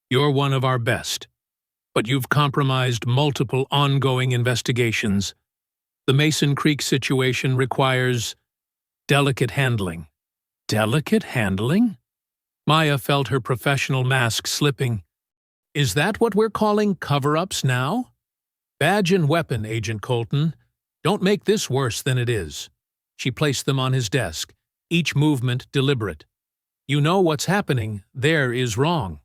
you're one of our best, but you've compromised multiple ongoing investigations. The Mason Creek situation requires delicate handling." "Delicate handling?" Maya felt her professional mask slipping. "Is that what we're calling cover-ups now?" "Badge and weapon, Agent Colton. Don't make this worse than it is." She placed them on his desk, each movement deliberate. "You know what's happening there is wrong.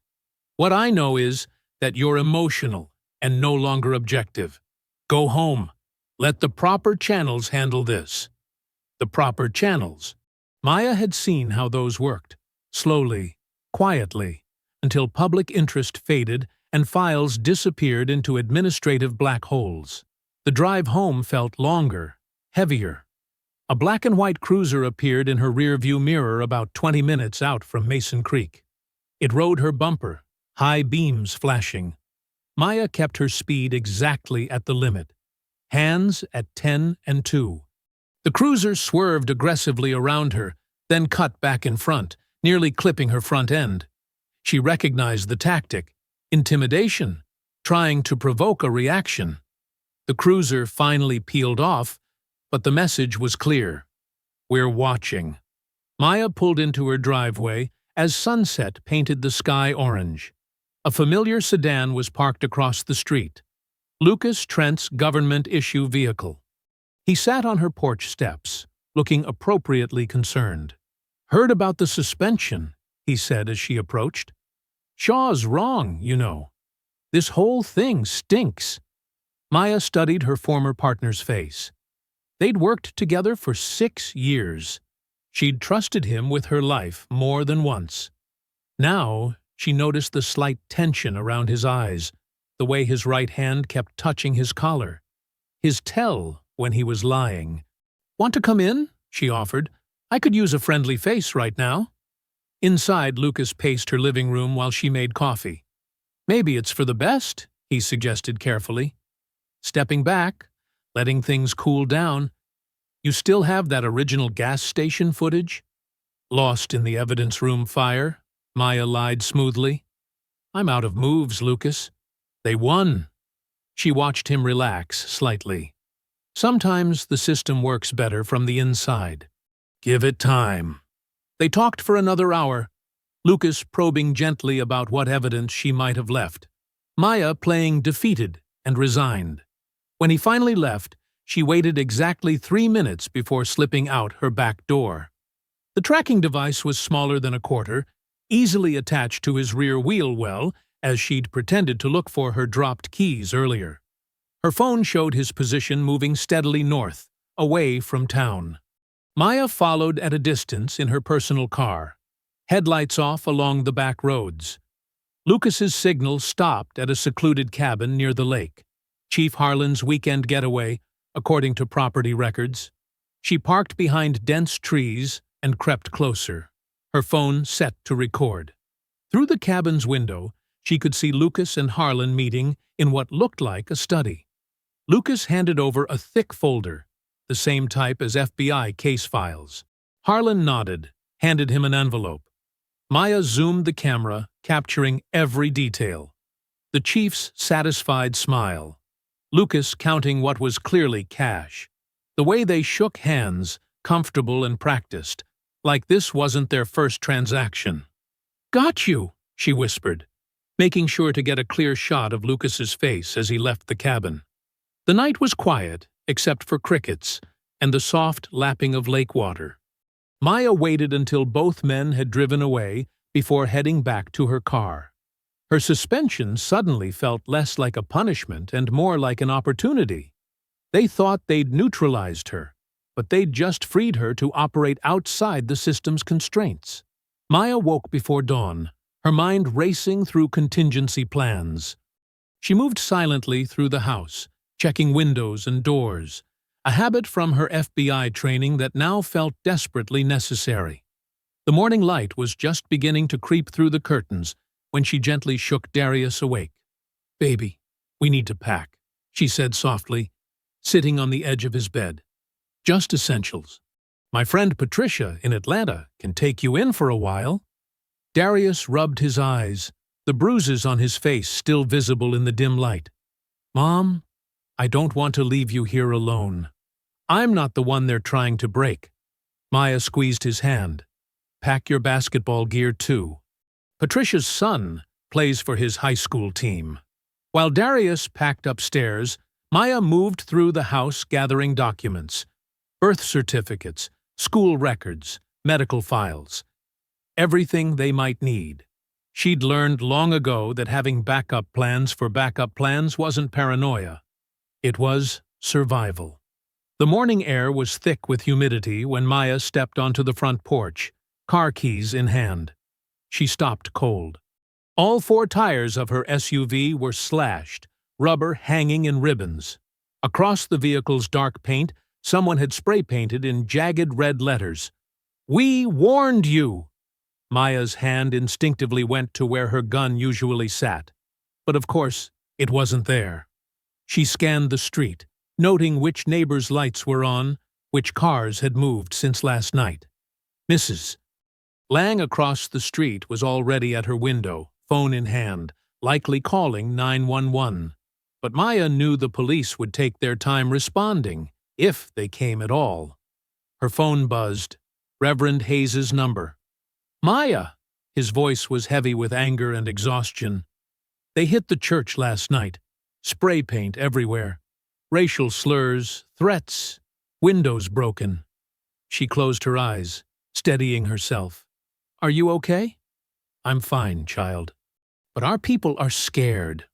What I know is that you're emotional and no longer objective. Go home. Let the proper channels handle this. The proper channels. Maya had seen how those worked, slowly, quietly, until public interest faded and files disappeared into administrative black holes. The drive home felt longer, heavier. A black and white cruiser appeared in her rearview mirror about 20 minutes out from Mason Creek. It rode her bumper, high beams flashing. Maya kept her speed exactly at the limit, hands at 10 and 2. The cruiser swerved aggressively around her, then cut back in front, nearly clipping her front end. She recognized the tactic: intimidation, trying to provoke a reaction. The cruiser finally peeled off, but the message was clear. We're watching. Maya pulled into her driveway as sunset painted the sky orange. A familiar sedan was parked across the street. Lucas Trent's government-issue vehicle. He sat on her porch steps, looking appropriately concerned. "Heard about the suspension," he said as she approached. "Shaw's wrong, you know. This whole thing stinks." Maya studied her former partner's face. They'd worked together for 6 years. She'd trusted him with her life more than once. Now, she noticed the slight tension around his eyes, the way his right hand kept touching his collar. His tell when he was lying. "Want to come in?" she offered. "I could use a friendly face right now." Inside, Lucas paced her living room while she made coffee. "Maybe it's for the best," he suggested carefully. Stepping back, letting things cool down. "You still have that original gas station footage?" "Lost in the evidence room fire," Maya lied smoothly. "I'm out of moves, Lucas. They won." She watched him relax slightly. Sometimes the system works better from the inside. Give it time. They talked for another hour, Lucas probing gently about what evidence she might have left, Maya playing defeated and resigned. When he finally left, she waited exactly 3 minutes before slipping out her back door. The tracking device was smaller than a quarter, easily attached to his rear wheel well, as she'd pretended to look for her dropped keys earlier. Her phone showed his position moving steadily north, away from town. Maya followed at a distance in her personal car, headlights off along the back roads. Lucas's signal stopped at a secluded cabin near the lake, Chief Harlan's weekend getaway, according to property records. She parked behind dense trees and crept closer, her phone set to record. Through the cabin's window, she could see Lucas and Harlan meeting in what looked like a study. Lucas handed over a thick folder, the same type as FBI case files. Harlan nodded, handed him an envelope. Maya zoomed the camera, capturing every detail. The chief's satisfied smile. Lucas counting what was clearly cash. The way they shook hands, comfortable and practiced, like this wasn't their first transaction. "Got you," she whispered, making sure to get a clear shot of Lucas's face as he left the cabin. The night was quiet, except for crickets and the soft lapping of lake water. Maya waited until both men had driven away before heading back to her car. Her suspension suddenly felt less like a punishment and more like an opportunity. They thought they'd neutralized her, but they'd just freed her to operate outside the system's constraints. Maya woke before dawn, her mind racing through contingency plans. She moved silently through the house, checking windows and doors, a habit from her FBI training that now felt desperately necessary. The morning light was just beginning to creep through the curtains when she gently shook Darius awake. "Baby, we need to pack," she said softly, sitting on the edge of his bed. "Just essentials. My friend Patricia in Atlanta can take you in for a while." Darius rubbed his eyes, the bruises on his face still visible in the dim light. "Mom, I don't want to leave you here alone. I'm not the one they're trying to break." Maya squeezed his hand. "Pack your basketball gear too. Patricia's son plays for his high school team." While Darius packed upstairs, Maya moved through the house gathering documents, birth certificates, school records, medical files, everything they might need. She'd learned long ago that having backup plans for backup plans wasn't paranoia. It was survival. The morning air was thick with humidity when Maya stepped onto the front porch, car keys in hand. She stopped cold. All four tires of her SUV were slashed, rubber hanging in ribbons. Across the vehicle's dark paint, someone had spray-painted in jagged red letters, "We warned you!" Maya's hand instinctively went to where her gun usually sat. But of course, it wasn't there. She scanned the street, noting which neighbors' lights were on, which cars had moved since last night. Mrs. Lang across the street was already at her window, phone in hand, likely calling 911. But Maya knew the police would take their time responding, if they came at all. Her phone buzzed. Reverend Hayes's number. "Maya!" His voice was heavy with anger and exhaustion. "They hit the church last night. Spray paint everywhere. Racial slurs, threats, windows broken." She closed her eyes, steadying herself. "Are you okay?" "I'm fine, child. But our people are scared.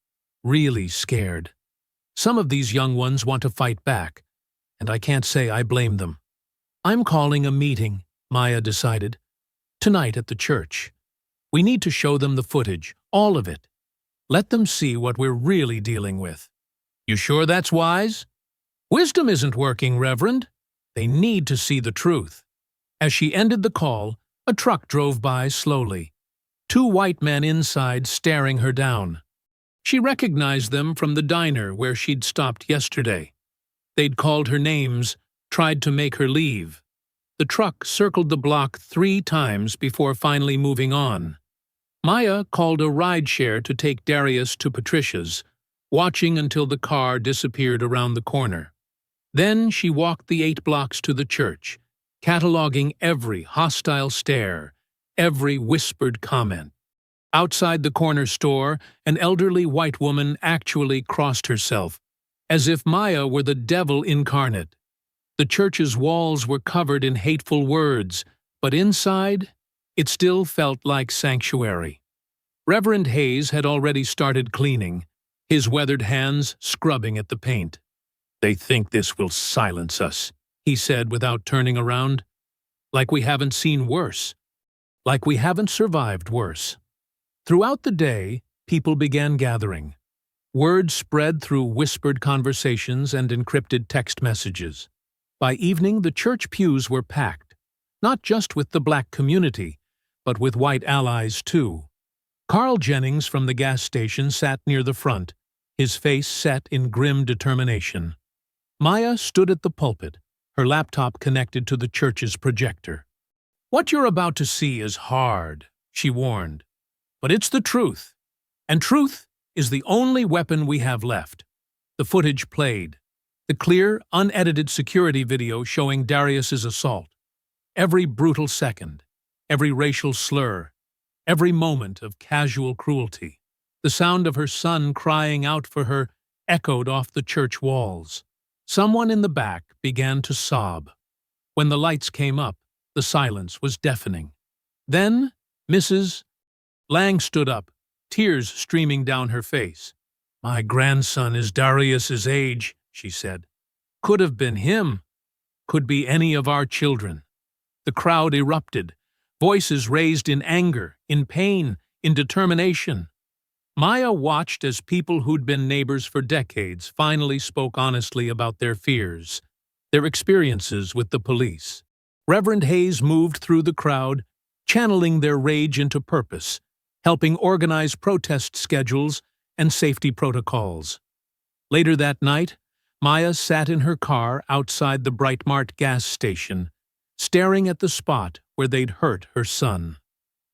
Really scared. Some of these young ones want to fight back, and I can't say I blame them." "I'm calling a meeting," Maya decided. "Tonight at the church. We need to show them the footage, all of it. Let them see what we're really dealing with." "You sure that's wise?" "Wisdom isn't working, Reverend. They need to see the truth." As she ended the call, a truck drove by slowly. Two white men inside staring her down. She recognized them from the diner where she'd stopped yesterday. They'd called her names, tried to make her leave. The truck circled the block 3 times before finally moving on. Maya called a rideshare to take Darius to Patricia's, watching until the car disappeared around the corner. Then she walked the 8 blocks to the church, cataloging every hostile stare, every whispered comment. Outside the corner store, an elderly white woman actually crossed herself, as if Maya were the devil incarnate. The church's walls were covered in hateful words, but inside, it still felt like sanctuary. Reverend Hayes had already started cleaning, his weathered hands scrubbing at the paint. "They think this will silence us," he said without turning around. "Like we haven't seen worse. Like we haven't survived worse." Throughout the day, people began gathering. Word spread through whispered conversations and encrypted text messages. By evening, the church pews were packed, not just with the black community, but with white allies too. Carl Jennings from the gas station sat near the front, his face set in grim determination. Maya stood at the pulpit, her laptop connected to the church's projector. "What you're about to see is hard," she warned. "But it's the truth. And truth is the only weapon we have left." The footage played. The clear, unedited security video showing Darius's assault. Every brutal second, every racial slur, every moment of casual cruelty. The sound of her son crying out for her echoed off the church walls. Someone in the back began to sob. When the lights came up, the silence was deafening. Then, Mrs. Lang stood up, tears streaming down her face. "My grandson is Darius's age," she said. "Could have been him. Could be any of our children." The crowd erupted, voices raised in anger, in pain, in determination. Maya watched as people who'd been neighbors for decades finally spoke honestly about their fears, their experiences with the police. Reverend Hayes moved through the crowd, channeling their rage into purpose, helping organize protest schedules and safety protocols. Later that night, Maya sat in her car outside the Brightmart gas station, staring at the spot where they'd hurt her son.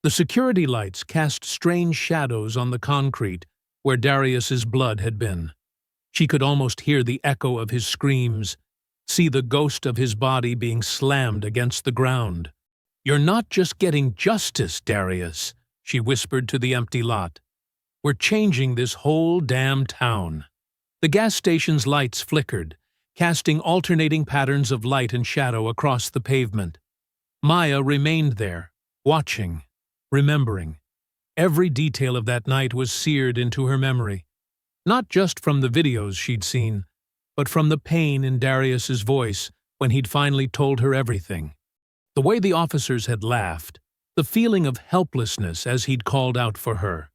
The security lights cast strange shadows on the concrete where Darius's blood had been. She could almost hear the echo of his screams, see the ghost of his body being slammed against the ground. "You're not just getting justice, Darius," she whispered to the empty lot. "We're changing this whole damn town." The gas station's lights flickered, casting alternating patterns of light and shadow across the pavement. Maya remained there, watching, remembering. Every detail of that night was seared into her memory, not just from the videos she'd seen, but from the pain in Darius's voice when he'd finally told her everything. The way the officers had laughed, the feeling of helplessness as he'd called out for her.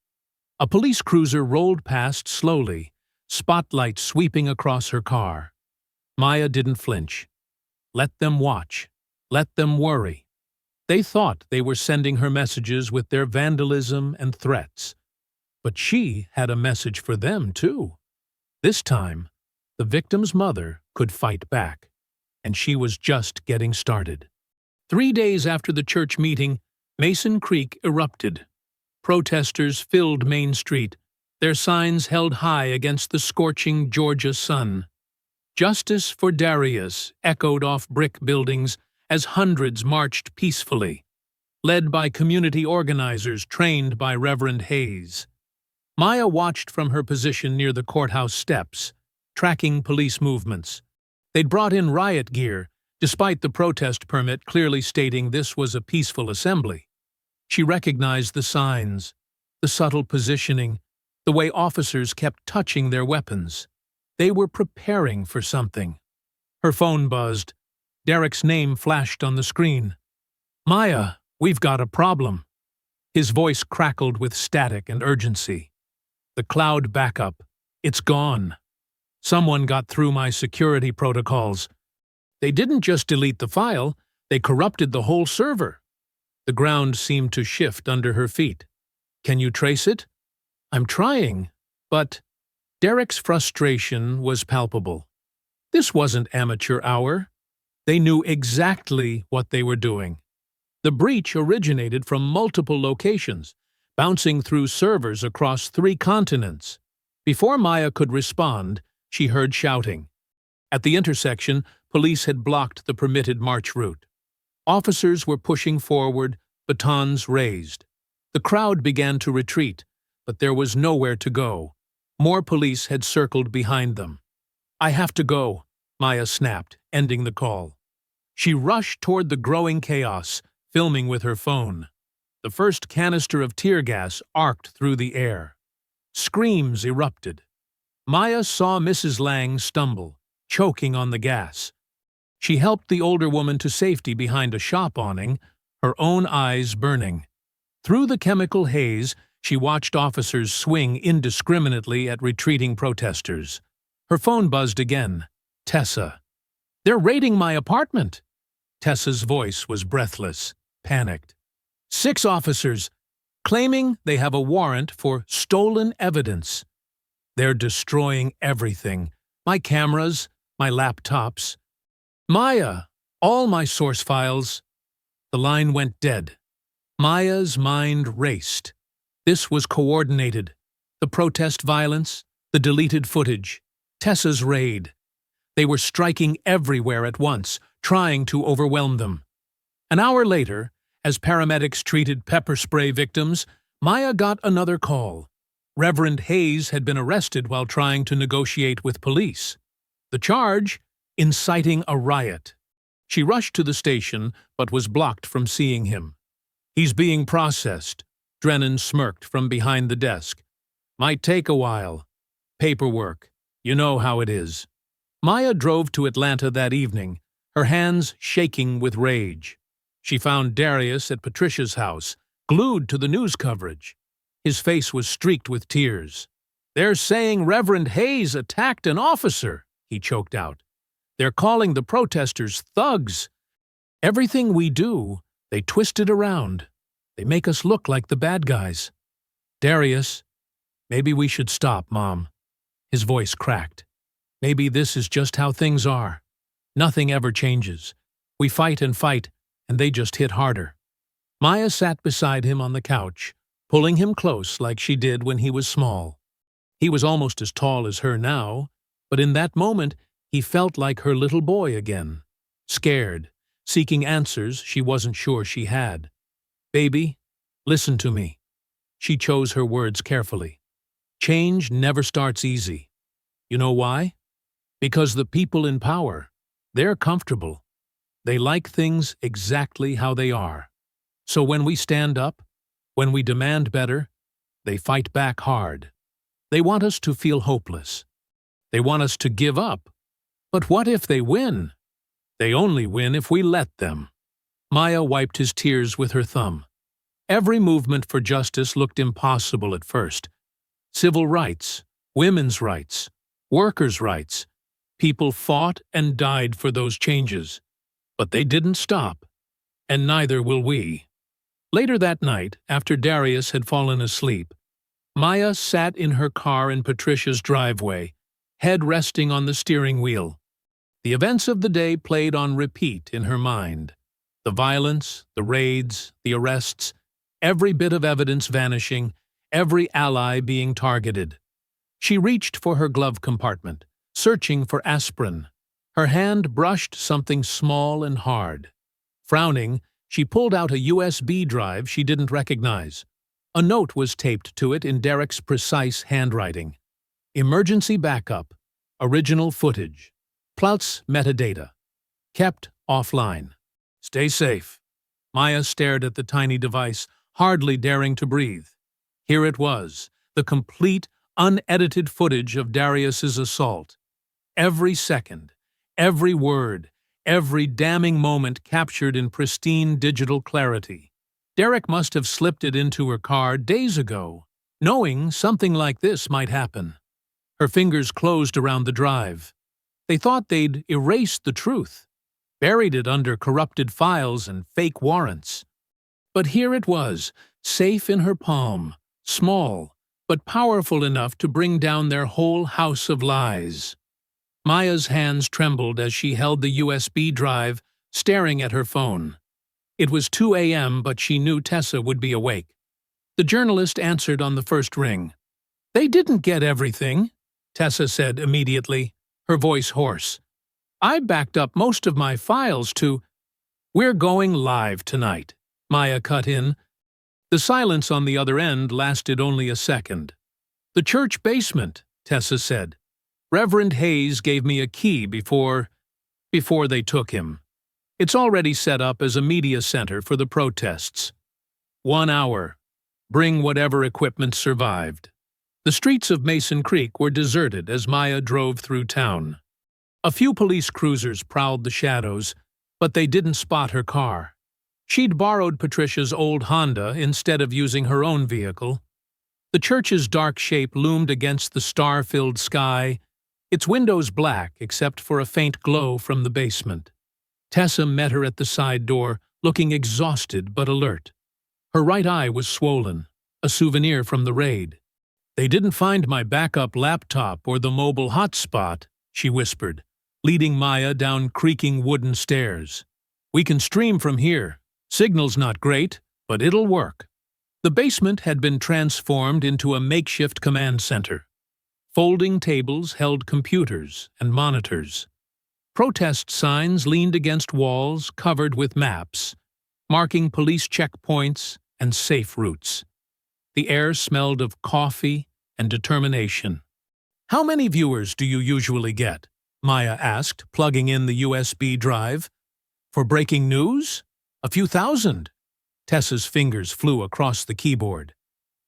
A police cruiser rolled past slowly, spotlight sweeping across her car. Maya didn't flinch. Let them watch. Let them worry. They thought they were sending her messages with their vandalism and threats. But she had a message for them, too. This time, the victim's mother could fight back, and she was just getting started. 3 days after the church meeting, Mason Creek erupted. Protesters filled Main Street, their signs held high against the scorching Georgia sun. Justice for Darius echoed off brick buildings as hundreds marched peacefully, led by community organizers trained by Reverend Hayes. Maya watched from her position near the courthouse steps, tracking police movements. They'd brought in riot gear, despite the protest permit clearly stating this was a peaceful assembly. She recognized the signs, the subtle positioning, the way officers kept touching their weapons. They were preparing for something. Her phone buzzed. Derek's name flashed on the screen. "Maya, we've got a problem." His voice crackled with static and urgency. "The cloud backup. It's gone. Someone got through my security protocols. They didn't just delete the file, they corrupted the whole server." The ground seemed to shift under her feet. "Can you trace it?" "I'm trying, but—" Derek's frustration was palpable. This wasn't amateur hour. They knew exactly what they were doing. The breach originated from multiple locations, bouncing through servers across 3 continents. Before Maya could respond, she heard shouting. At the intersection, police had blocked the permitted march route. Officers were pushing forward, batons raised. The crowd began to retreat, but there was nowhere to go. More police had circled behind them. "I have to go," Maya snapped, ending the call. She rushed toward the growing chaos, filming with her phone. The first canister of tear gas arced through the air. Screams erupted. Maya saw Mrs. Lang stumble, choking on the gas. She helped the older woman to safety behind a shop awning, her own eyes burning. Through the chemical haze, she watched officers swing indiscriminately at retreating protesters. Her phone buzzed again. "Tessa." "They're raiding my apartment." Tessa's voice was breathless, panicked. "6 officers, claiming they have a warrant for stolen evidence. They're destroying everything. My cameras, my laptops. Maya, all my source files." The line went dead. Maya's mind raced. This was coordinated. The protest violence, the deleted footage, Tessa's raid. They were striking everywhere at once, trying to overwhelm them. An hour later, as paramedics treated pepper spray victims, Maya got another call. Reverend Hayes had been arrested while trying to negotiate with police. The charge? Inciting a riot. She rushed to the station, but was blocked from seeing him. "He's being processed," Drennan smirked from behind the desk. "Might take a while. Paperwork. You know how it is." Maya drove to Atlanta that evening, her hands shaking with rage. She found Darius at Patricia's house, glued to the news coverage. His face was streaked with tears. "They're saying Reverend Hayes attacked an officer," he choked out. "They're calling the protesters thugs. Everything we do, they twist it around. They make us look like the bad guys." "Darius, maybe we should stop, Mom." His voice cracked. "Maybe this is just how things are. Nothing ever changes. We fight, and they just hit harder." Maya sat beside him on the couch, pulling him close like she did when he was small. He was almost as tall as her now, but in that moment he felt like her little boy again, scared, seeking answers she wasn't sure she had. "Baby, listen to me." She chose her words carefully. "Change never starts easy. You know why? Because the people in power, they're comfortable. They like things exactly how they are. So when we stand up, When we demand better, they fight back hard. They want us to feel hopeless. They want us to give up. But what if they win? They only win if we let them. Maya wiped his tears with her thumb. Every movement for justice looked impossible at first. Civil rights, women's rights, workers' rights. People fought and died for those changes. But they didn't stop, and neither will we. Later that night, after Darius had fallen asleep, Maya sat in her car in Patricia's driveway, head resting on the steering wheel. The events of the day played on repeat in her mind. The violence, the raids, the arrests, every bit of evidence vanishing, every ally being targeted. She reached for her glove compartment, searching for aspirin. Her hand brushed something small and hard. Frowning, she pulled out a USB drive she didn't recognize. A note was taped to it in Derek's precise handwriting. Emergency backup, original footage, plus metadata. Kept offline. Stay safe. Maya stared at the tiny device, hardly daring to breathe. Here it was, the complete, unedited footage of Darius's assault. Every second, every word, every damning moment captured in pristine digital clarity. Derek must have slipped it into her car days ago, knowing something like this might happen. Her fingers closed around the drive. They thought they'd erased the truth, buried it under corrupted files and fake warrants. But here it was, safe in her palm, small, but powerful enough to bring down their whole house of lies. Maya's hands trembled as she held the USB drive, staring at her phone. It was 2 a.m., but she knew Tessa would be awake. The journalist answered on the first ring. "They didn't get everything," Tessa said immediately, her voice hoarse. "I backed up most of my files to—" "We're going live tonight," Maya cut in. The silence on the other end lasted only a second. "The church basement," Tessa said. "Reverend Hayes gave me a key before they took him. It's already set up as a media center for the protests. 1 hour. Bring whatever equipment survived." The streets of Mason Creek were deserted as Maya drove through town. A few police cruisers prowled the shadows, but they didn't spot her car. She'd borrowed Patricia's old Honda instead of using her own vehicle. The church's dark shape loomed against the star-filled sky, its windows black except for a faint glow from the basement. Tessa met her at the side door, looking exhausted but alert. Her right eye was swollen, a souvenir from the raid. "They didn't find my backup laptop or the mobile hotspot," she whispered, leading Maya down creaking wooden stairs. "We can stream from here. Signal's not great, but it'll work." The basement had been transformed into a makeshift command center. Folding tables held computers and monitors. Protest signs leaned against walls covered with maps, marking police checkpoints and safe routes. The air smelled of coffee and determination. "How many viewers do you usually get?" Maya asked, plugging in the USB drive. "For breaking news? A few thousand." Tessa's fingers flew across the keyboard.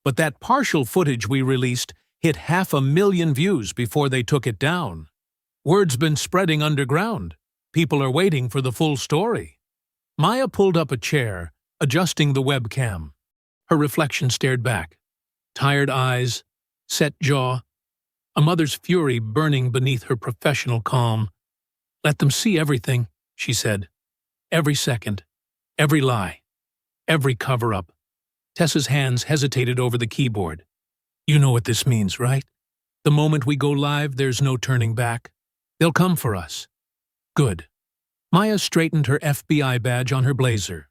"But that partial footage we released hit 500,000 views before they took it down. Word's been spreading underground. People are waiting for the full story." Maya pulled up a chair, adjusting the webcam. Her reflection stared back. Tired eyes, set jaw, a mother's fury burning beneath her professional calm. "Let them see everything," she said. "Every second, every lie, every cover-up." Tessa's hands hesitated over the keyboard. "You know what this means, right? The moment we go live, there's no turning back. They'll come for us." "Good." Maya straightened her FBI badge on her blazer.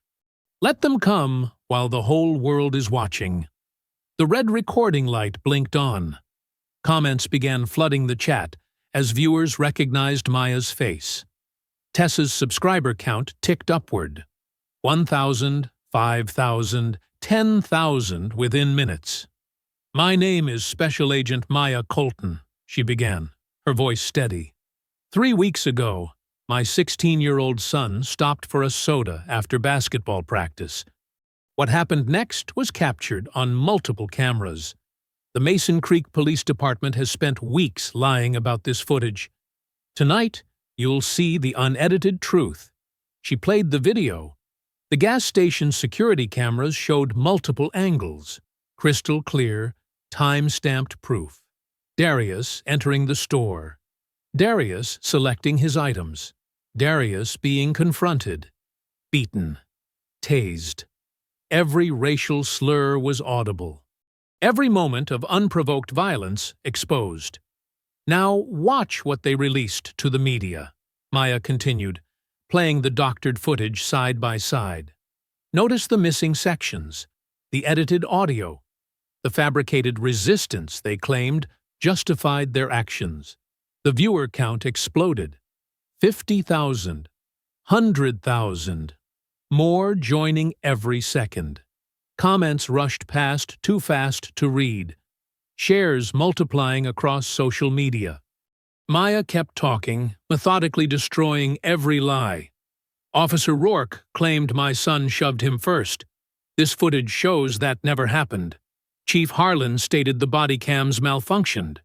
"Let them come while the whole world is watching." The red recording light blinked on. Comments began flooding the chat as viewers recognized Maya's face. Tessa's subscriber count ticked upward. 1,000, 5,000, 10,000 within minutes. "My name is Special Agent Maya Colton," she began, her voice steady. 3 weeks ago, my 16-year-old son stopped for a soda after basketball practice. What happened next was captured on multiple cameras. The Mason Creek Police Department has spent weeks lying about this footage. Tonight, you'll see the unedited truth. She played the video. The gas station security cameras showed multiple angles, crystal clear, time-stamped proof. Darius entering the store. Darius selecting his items. Darius being confronted. Beaten. Tased. Every racial slur was audible. Every moment of unprovoked violence exposed. Now watch what they released to the media, Maya continued, playing the doctored footage side by side. Notice the missing sections, the edited audio. The fabricated resistance they claimed justified their actions. The viewer count exploded. 50,000. 100,000. More joining every second. Comments rushed past too fast to read. Shares multiplying across social media. Maya kept talking, methodically destroying every lie. Officer Rourke claimed my son shoved him first. This footage shows that never happened. Chief Harlan stated the body cams malfunctioned.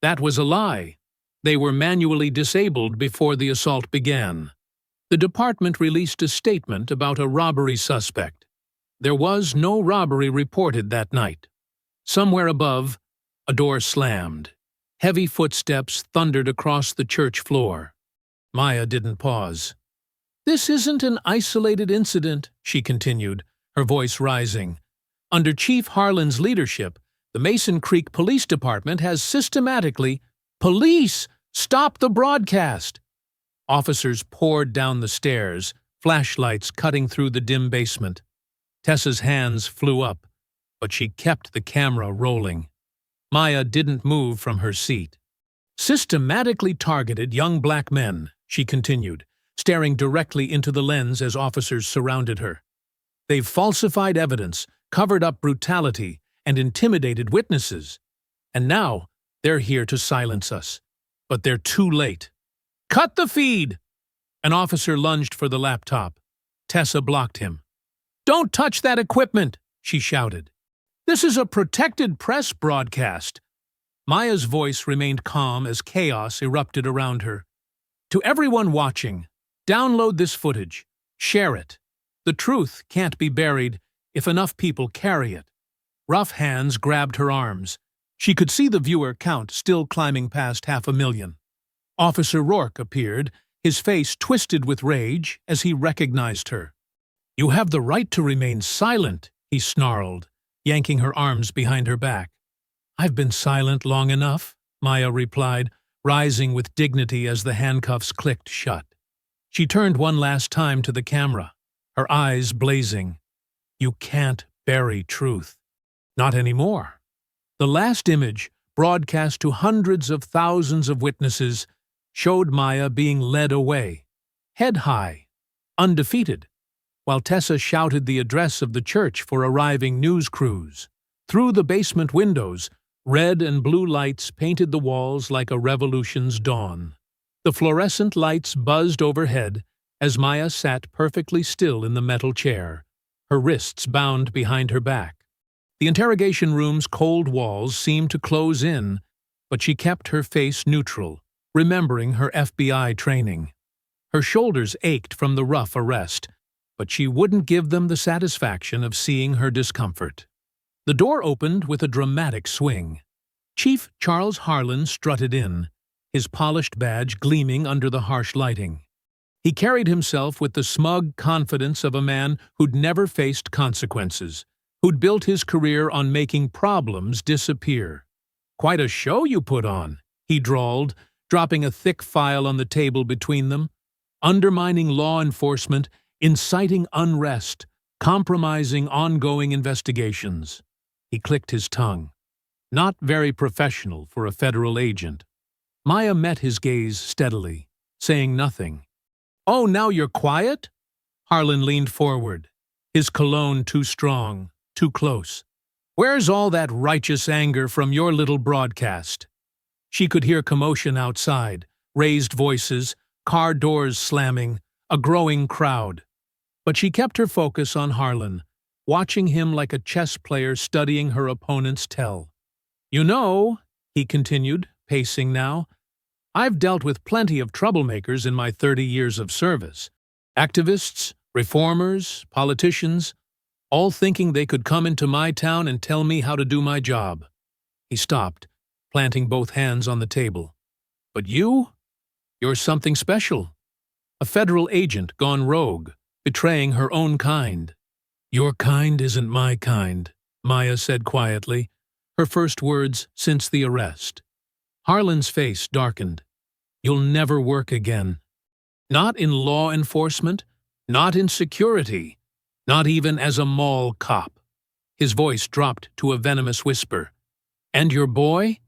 That was a lie. They were manually disabled before the assault began. The department released a statement about a robbery suspect. There was no robbery reported that night. Somewhere above, a door slammed. Heavy footsteps thundered across the church floor. Maya didn't pause. "This isn't an isolated incident," she continued, her voice rising. "Under Chief Harlan's leadership, the Mason Creek Police Department has systematically— Police! Stop the broadcast!" Officers poured down the stairs, flashlights cutting through the dim basement. Tessa's hands flew up, but she kept the camera rolling. Maya didn't move from her seat. "Systematically targeted young black men," she continued, staring directly into the lens as officers surrounded her. "They've falsified evidence, covered up brutality, and intimidated witnesses. And now they're here to silence us. But they're too late. Cut the feed!" An officer lunged for the laptop. Tessa blocked him. "Don't touch that equipment!" she shouted. "This is a protected press broadcast." Maya's voice remained calm as chaos erupted around her. "To everyone watching, download this footage. Share it. The truth can't be buried if enough people carry it." Rough hands grabbed her arms. She could see the viewer count still climbing past 500,000. Officer Rourke appeared, his face twisted with rage as he recognized her. "You have the right to remain silent," he snarled, yanking her arms behind her back. "I've been silent long enough," Maya replied, rising with dignity as the handcuffs clicked shut. She turned one last time to the camera, her eyes blazing. "You can't bury truth. Not anymore." The last image, broadcast to hundreds of thousands of witnesses, showed Maya being led away, head high, undefeated, while Tessa shouted the address of the church for arriving news crews. Through the basement windows, red and blue lights painted the walls like a revolution's dawn. The fluorescent lights buzzed overhead as Maya sat perfectly still in the metal chair, her wrists bound behind her back. The interrogation room's cold walls seemed to close in, but she kept her face neutral, remembering her FBI training. Her shoulders ached from the rough arrest, but she wouldn't give them the satisfaction of seeing her discomfort. The door opened with a dramatic swing. Chief Charles Harlan strutted in, his polished badge gleaming under the harsh lighting. He carried himself with the smug confidence of a man who'd never faced consequences, who'd built his career on making problems disappear. "Quite a show you put on," he drawled, dropping a thick file on the table between them. "Undermining law enforcement, inciting unrest, compromising ongoing investigations." He clicked his tongue. Not very professional for a federal agent. Maya met his gaze steadily, saying nothing. "Oh, now you're quiet?" Harlan leaned forward, his cologne too strong, too close. "Where's all that righteous anger from your little broadcast?" She could hear commotion outside, raised voices, car doors slamming, a growing crowd. But she kept her focus on Harlan, watching him like a chess player studying her opponent's tell. "You know," he continued, pacing now, "I've dealt with plenty of troublemakers in my 30 years of service. Activists, reformers, politicians, all thinking they could come into my town and tell me how to do my job." He stopped, planting both hands on the table. "But you're something special. A federal agent gone rogue, betraying her own kind." "Your kind isn't my kind," Maya said quietly, her first words since the arrest. Harlan's face darkened. "You'll never work again. Not in law enforcement, not in security, not even as a mall cop." His voice dropped to a venomous whisper. "And your boy?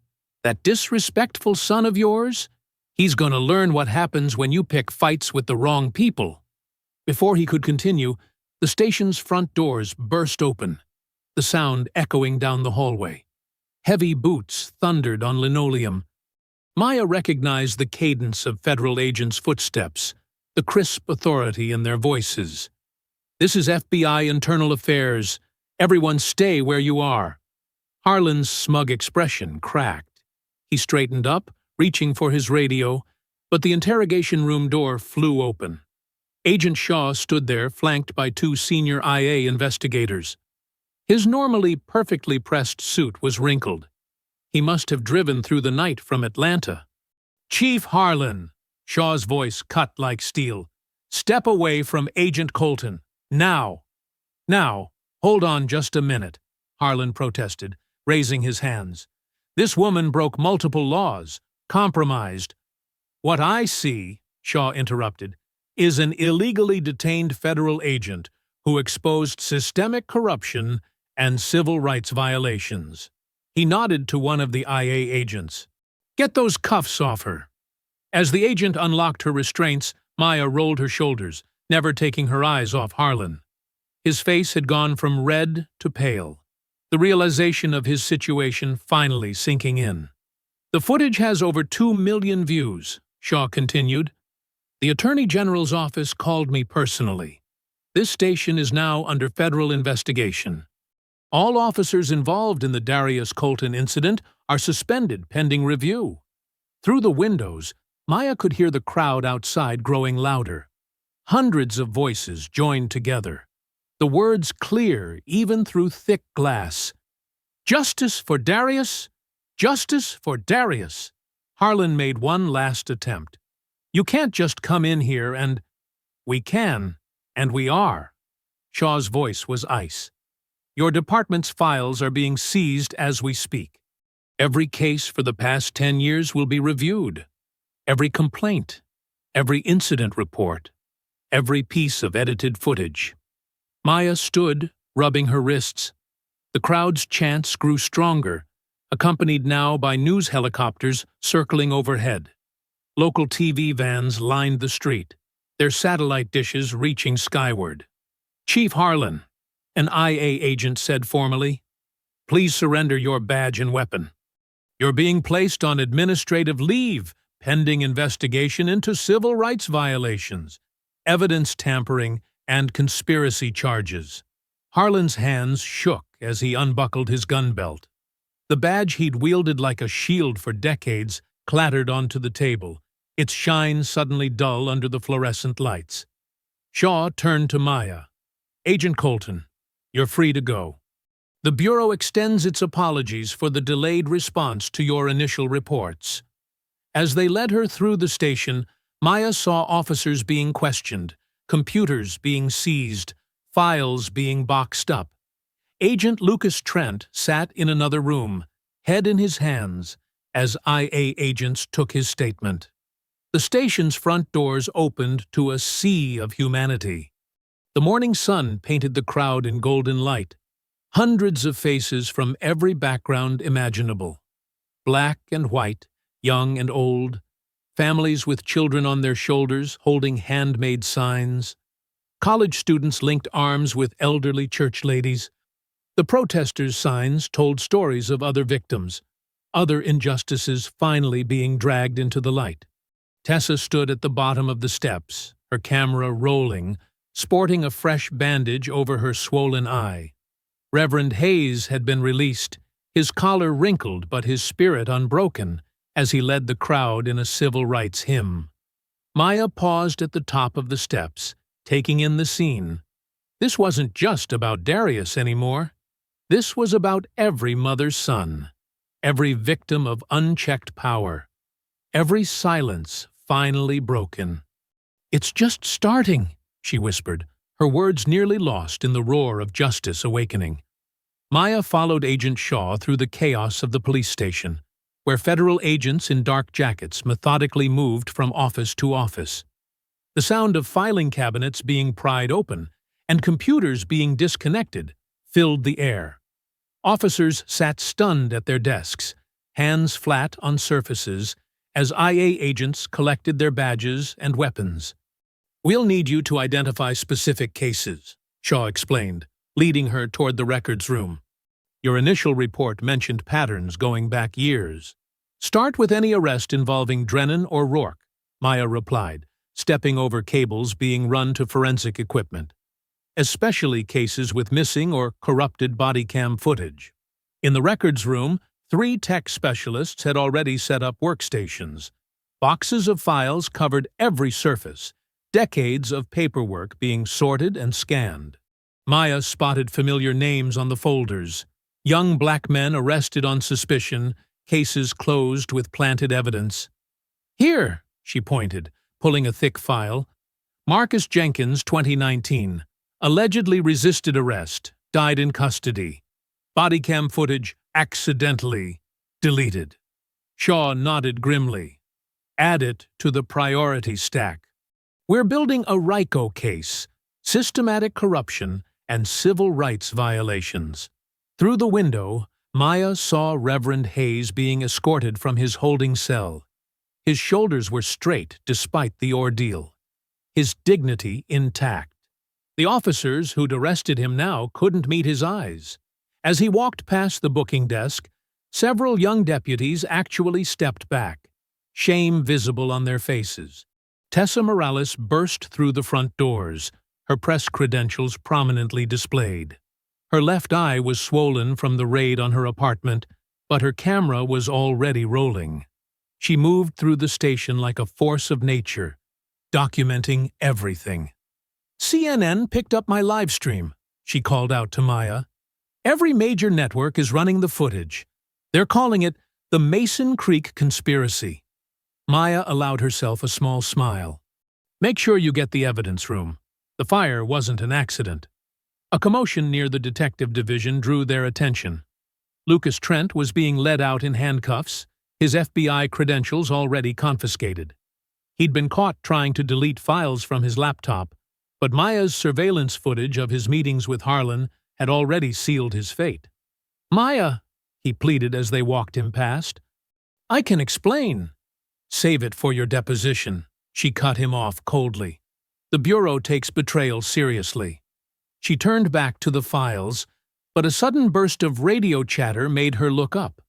That disrespectful son of yours? He's gonna learn what happens when you pick fights with the wrong people." Before he could continue, the station's front doors burst open, the sound echoing down the hallway. Heavy boots thundered on linoleum. Maya recognized the cadence of federal agents' footsteps, the crisp authority in their voices. "This is FBI Internal Affairs. Everyone stay where you are." Harlan's smug expression cracked. He straightened up, reaching for his radio, but the interrogation room door flew open. Agent Shaw stood there, flanked by two senior IA investigators. His normally perfectly pressed suit was wrinkled. He must have driven through the night from Atlanta. "Chief Harlan," Shaw's voice cut like steel, "step away from Agent Colton. Now." "Now, hold on just a minute," Harlan protested, raising his hands. "This woman broke multiple laws, compromised." "What I see," Shaw interrupted, "is an illegally detained federal agent who exposed systemic corruption and civil rights violations." He nodded to one of the IA agents. "Get those cuffs off her." As the agent unlocked her restraints, Maya rolled her shoulders, never taking her eyes off Harlan. His face had gone from red to pale, the realization of his situation finally sinking in. "The footage has over 2 million views," Shaw continued. "The Attorney General's office called me personally. This station is now under federal investigation. All officers involved in the Darius Colton incident are suspended pending review." Through the windows, Maya could hear the crowd outside growing louder. Hundreds of voices joined together, the words clear even through thick glass. "Justice for Darius! Justice for Darius!" Harlan made one last attempt. "You can't just come in here and—" "We can, and we are." Shaw's voice was ice. "Your department's files are being seized as we speak. Every case for the past 10 years will be reviewed. Every complaint, every incident report, every piece of edited footage." Maya stood, rubbing her wrists. The crowd's chants grew stronger, accompanied now by news helicopters circling overhead. Local TV vans lined the street, their satellite dishes reaching skyward. "Chief Harlan," an IA agent said formally, "please surrender your badge and weapon. You're being placed on administrative leave pending investigation into civil rights violations, evidence tampering, and conspiracy charges." Harlan's hands shook as he unbuckled his gun belt. The badge he'd wielded like a shield for decades clattered onto the table, its shine suddenly dull under the fluorescent lights. Shaw turned to Maya. "Agent Colton, you're free to go. The Bureau extends its apologies for the delayed response to your initial reports." As they led her through the station, Maya saw officers being questioned, computers being seized, files being boxed up. Agent Lucas Trent sat in another room, head in his hands, as IA agents took his statement. The station's front doors opened to a sea of humanity. The morning sun painted the crowd in golden light. Hundreds of faces from every background imaginable. Black and white, young and old, families with children on their shoulders holding handmade signs. College students linked arms with elderly church ladies. The protesters' signs told stories of other victims, other injustices finally being dragged into the light. Tessa stood at the bottom of the steps, her camera rolling, sporting a fresh bandage over her swollen eye. Reverend Hayes had been released, his collar wrinkled but his spirit unbroken, as he led the crowd in a civil rights hymn. Maya paused at the top of the steps, taking in the scene. This wasn't just about Darius anymore. This was about every mother's son, every victim of unchecked power, every silence finally broken. "It's just starting," she whispered, her words nearly lost in the roar of justice awakening. Maya followed Agent Shaw through the chaos of the police station, where federal agents in dark jackets methodically moved from office to office. The sound of filing cabinets being pried open and computers being disconnected filled the air. Officers sat stunned at their desks, hands flat on surfaces, as IA agents collected their badges and weapons. "We'll need you to identify specific cases," Shaw explained, leading her toward the records room. "Your initial report mentioned patterns going back years. Start with any arrest involving Drennan or Rourke," Maya replied, stepping over cables being run to forensic equipment. "Especially cases with missing or corrupted body cam footage." In the records room, 3 tech specialists had already set up workstations. Boxes of files covered every surface, decades of paperwork being sorted and scanned. Maya spotted familiar names on the folders. Young black men arrested on suspicion, cases closed with planted evidence. "Here," she pointed, pulling a thick file. "Marcus Jenkins, 2019. Allegedly resisted arrest, died in custody. Body cam footage accidentally deleted." Shaw nodded grimly. "Add it to the priority stack. We're building a RICO case, systematic corruption and civil rights violations." Through the window, Maya saw Reverend Hayes being escorted from his holding cell. His shoulders were straight despite the ordeal, his dignity intact. The officers who'd arrested him now couldn't meet his eyes. As he walked past the booking desk, several young deputies actually stepped back, shame visible on their faces. Tessa Morales burst through the front doors, her press credentials prominently displayed. Her left eye was swollen from the raid on her apartment, but her camera was already rolling. She moved through the station like a force of nature, documenting everything. "CNN picked up my live stream," she called out to Maya. "Every major network is running the footage. They're calling it the Mason Creek Conspiracy." Maya allowed herself a small smile. "Make sure you get the evidence room. The fire wasn't an accident." A commotion near the detective division drew their attention. Lucas Trent was being led out in handcuffs, his FBI credentials already confiscated. He'd been caught trying to delete files from his laptop, but Maya's surveillance footage of his meetings with Harlan had already sealed his fate. "Maya," he pleaded as they walked him past, "I can explain." "Save it for your deposition," she cut him off coldly. "The Bureau takes betrayal seriously." She turned back to the files, but a sudden burst of radio chatter made her look up.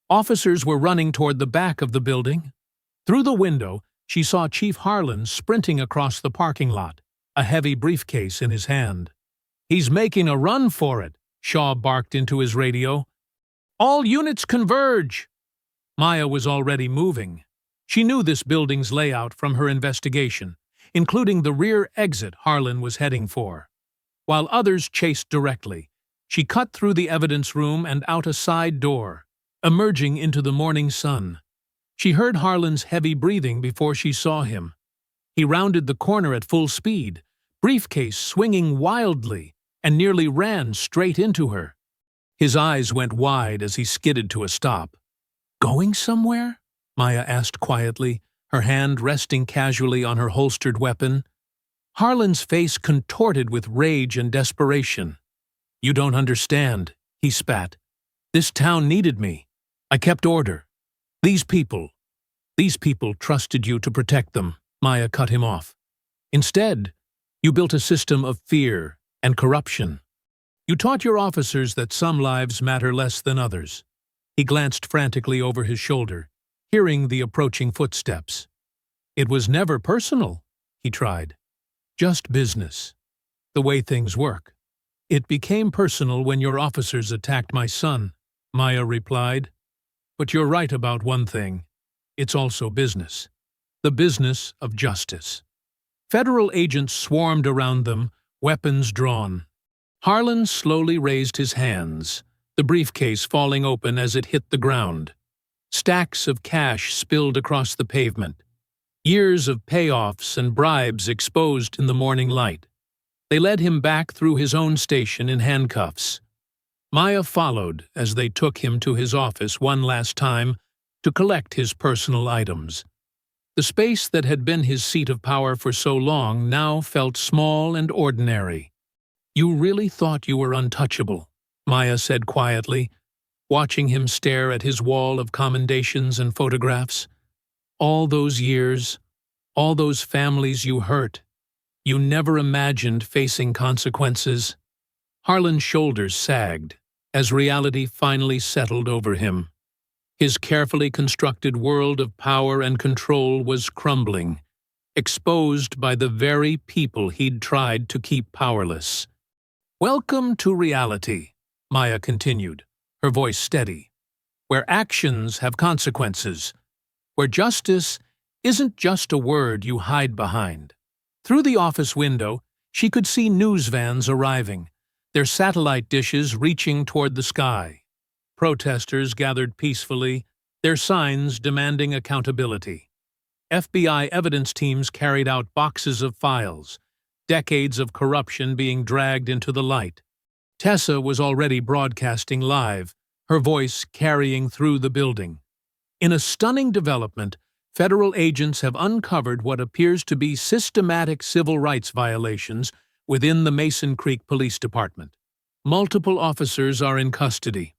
Officers were running toward the back of the building. Through the window, she saw Chief Harlan sprinting across the parking lot, a heavy briefcase in his hand. "He's making a run for it," Shaw barked into his radio. "All units converge!" Maya was already moving. She knew this building's layout from her investigation, including the rear exit Harlan was heading for. While others chased directly, she cut through the evidence room and out a side door, emerging into the morning sun. She heard Harlan's heavy breathing before she saw him. He rounded the corner at full speed, briefcase swinging wildly, and nearly ran straight into her. His eyes went wide as he skidded to a stop. "Going somewhere?" Maya asked quietly, her hand resting casually on her holstered weapon. Harlan's face contorted with rage and desperation. "You don't understand," he spat. "This town needed me. I kept order. These people trusted you to protect them," Maya cut him off. "Instead, you built a system of fear and corruption. You taught your officers that some lives matter less than others." He glanced frantically over his shoulder, hearing the approaching footsteps. "It was never personal," he tried. "Just business." the way things work. It became personal when your officers attacked my son, Maya replied. But you're right about one thing. It's also business. The business of justice. Federal agents swarmed around them, weapons drawn. Harlan slowly raised his hands, the briefcase falling open as it hit the ground. Stacks of cash spilled across the pavement. Years of payoffs and bribes exposed in the morning light. They led him back through his own station in handcuffs. Maya followed as they took him to his office one last time to collect his personal items. The space that had been his seat of power for so long now felt small and ordinary. "You really thought you were untouchable," Maya said quietly, watching him stare at his wall of commendations and photographs. "All those years, all those families you hurt. You never imagined facing consequences." Harlan's shoulders sagged as reality finally settled over him. His carefully constructed world of power and control was crumbling, exposed by the very people he'd tried to keep powerless. "Welcome to reality," Maya continued, her voice steady, "where actions have consequences, where justice isn't just a word you hide behind." Through the office window, she could see news vans arriving, their satellite dishes reaching toward the sky. Protesters gathered peacefully, their signs demanding accountability. FBI evidence teams carried out boxes of files, decades of corruption being dragged into the light. Tessa was already broadcasting live, her voice carrying through the building. In a stunning development, federal agents have uncovered what appears to be systematic civil rights violations within the Mason Creek Police Department. Multiple officers are in custody.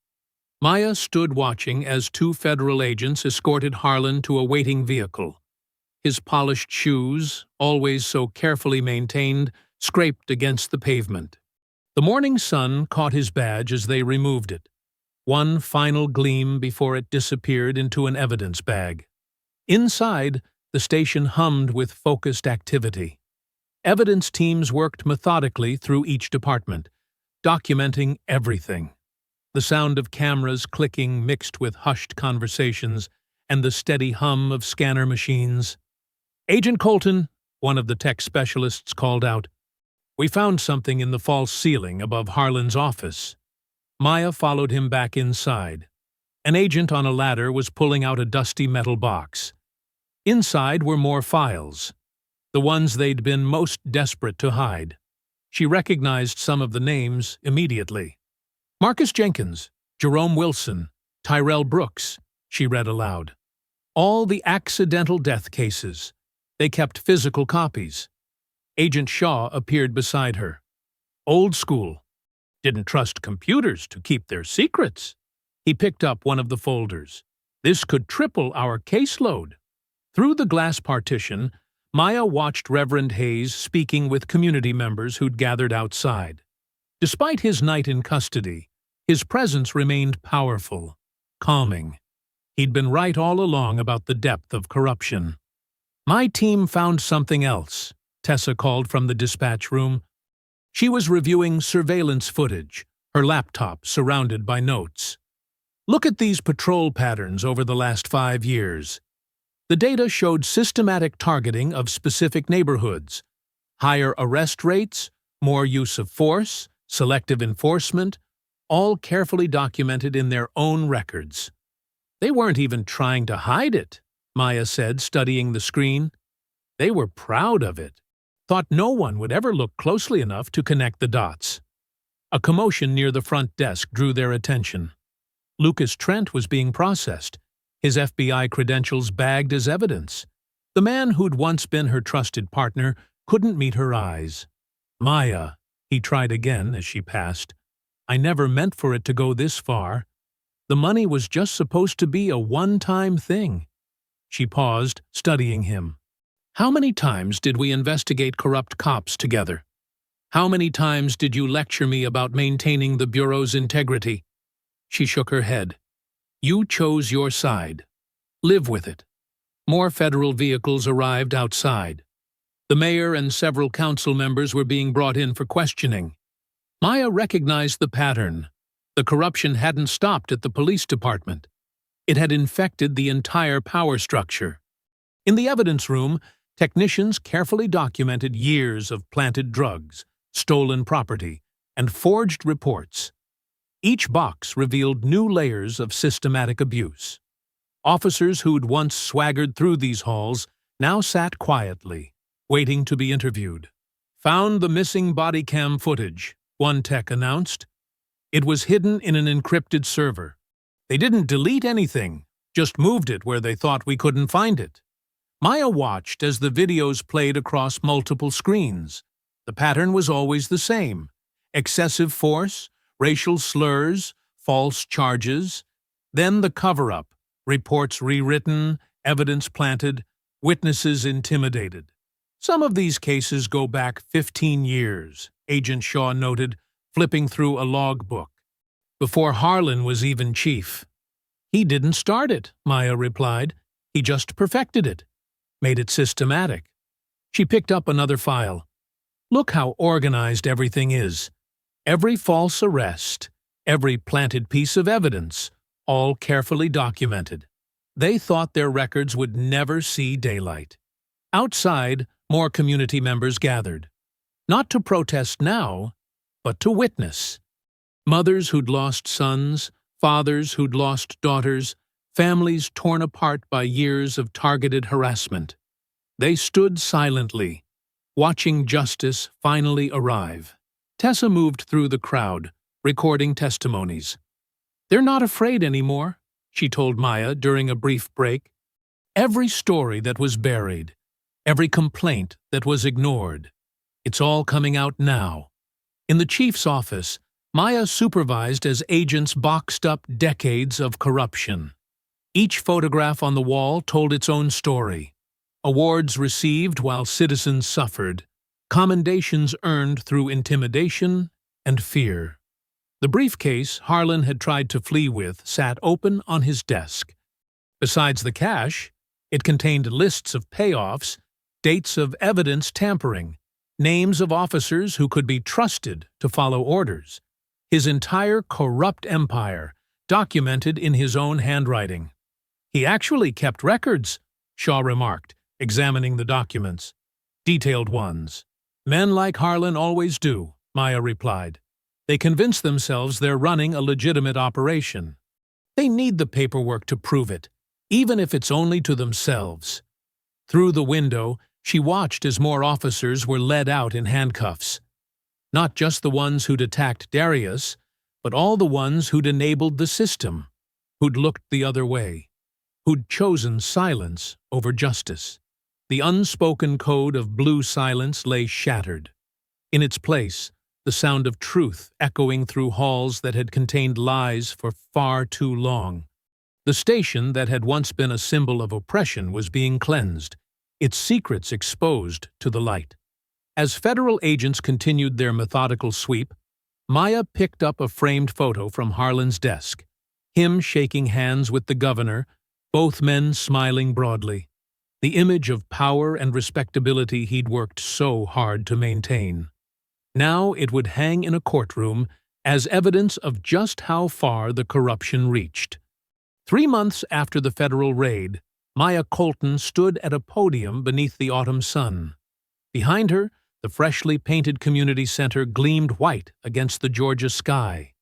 Maya stood watching as two federal agents escorted Harlan to a waiting vehicle. His polished shoes, always so carefully maintained, scraped against the pavement. The morning sun caught his badge as they removed it, one final gleam before it disappeared into an evidence bag. Inside, the station hummed with focused activity. Evidence teams worked methodically through each department, documenting everything. The sound of cameras clicking mixed with hushed conversations and the steady hum of scanner machines. "Agent Colton," one of the tech specialists called out, "we found something in the false ceiling above Harlan's office." Maya followed him back inside. An agent on a ladder was pulling out a dusty metal box. Inside were more files, the ones they'd been most desperate to hide. She recognized some of the names immediately. "Marcus Jenkins, Jerome Wilson, Tyrell Brooks," she read aloud. "All the accidental death cases. They kept physical copies." Agent Shaw appeared beside her. "Old school. Didn't trust computers to keep their secrets." He picked up one of the folders. "This could triple our caseload." Through the glass partition, Maya watched Reverend Hayes speaking with community members who'd gathered outside. Despite his night in custody, his presence remained powerful, calming. He'd been right all along about the depth of corruption. "My team found something else," Tessa called from the dispatch room. She was reviewing surveillance footage, her laptop surrounded by notes. "Look at these patrol patterns over the last 5 years." The data showed systematic targeting of specific neighborhoods, higher arrest rates, more use of force, selective enforcement, all carefully documented in their own records. "They weren't even trying to hide it," Maya said, studying the screen. "They were proud of it. Thought no one would ever look closely enough to connect the dots." A commotion near the front desk drew their attention. Lucas Trent was being processed, his FBI credentials bagged as evidence. The man who'd once been her trusted partner couldn't meet her eyes. "Maya," he tried again as she passed, "I never meant for it to go this far. The money was just supposed to be a one-time thing." She paused, studying him. "How many times did we investigate corrupt cops together? How many times did you lecture me about maintaining the Bureau's integrity?" She shook her head. "You chose your side. Live with it." More federal vehicles arrived outside. The mayor and several council members were being brought in for questioning. Maya recognized the pattern. The corruption hadn't stopped at the police department. It had infected the entire power structure. In the evidence room, technicians carefully documented years of planted drugs, stolen property, and forged reports. Each box revealed new layers of systematic abuse. Officers who'd once swaggered through these halls now sat quietly, waiting to be interviewed. "Found the missing body cam footage," one tech announced. It was hidden in an encrypted server. They didn't delete anything, just moved it where they thought we couldn't find it. Maya watched as the videos played across multiple screens. The pattern was always the same: excessive force, racial slurs, false charges. Then the cover-up, reports rewritten, evidence planted, witnesses intimidated. Some of these cases go back 15 years, Agent Shaw noted, flipping through a logbook. Before Harlan was even chief. "He didn't start it," Maya replied. "He just perfected it, made it systematic." She picked up another file. "Look how organized everything is. Every false arrest, every planted piece of evidence, all carefully documented." They thought their records would never see daylight. Outside, more community members gathered. Not to protest now, but to witness. Mothers who'd lost sons, fathers who'd lost daughters, families torn apart by years of targeted harassment. They stood silently, watching justice finally arrive. Tessa moved through the crowd, recording testimonies. "They're not afraid anymore," she told Maya during a brief break. "Every story that was buried, every complaint that was ignored, it's all coming out now." In the chief's office, Maya supervised as agents boxed up decades of corruption. Each photograph on the wall told its own story. Awards received while citizens suffered. Commendations earned through intimidation and fear. The briefcase Harlan had tried to flee with sat open on his desk. Besides the cash, it contained lists of payoffs, dates of evidence tampering, names of officers who could be trusted to follow orders. His entire corrupt empire, documented in his own handwriting. "He actually kept records," Shaw remarked, examining the documents. "Detailed ones." "Men like Harlan always do," Maya replied. "They convince themselves they're running a legitimate operation. They need the paperwork to prove it, even if it's only to themselves." Through the window, she watched as more officers were led out in handcuffs. Not just the ones who'd attacked Darius, but all the ones who'd enabled the system, who'd looked the other way, who'd chosen silence over justice. The unspoken code of blue silence lay shattered. In its place, the sound of truth echoing through halls that had contained lies for far too long. The station that had once been a symbol of oppression was being cleansed, its secrets exposed to the light. As federal agents continued their methodical sweep, Maya picked up a framed photo from Harlan's desk, him shaking hands with the governor, both men smiling broadly, the image of power and respectability he'd worked so hard to maintain. Now it would hang in a courtroom as evidence of just how far the corruption reached. 3 months after the federal raid, Maya Colton stood at a podium beneath the autumn sun. Behind her, the freshly painted community center gleamed white against the Georgia sky.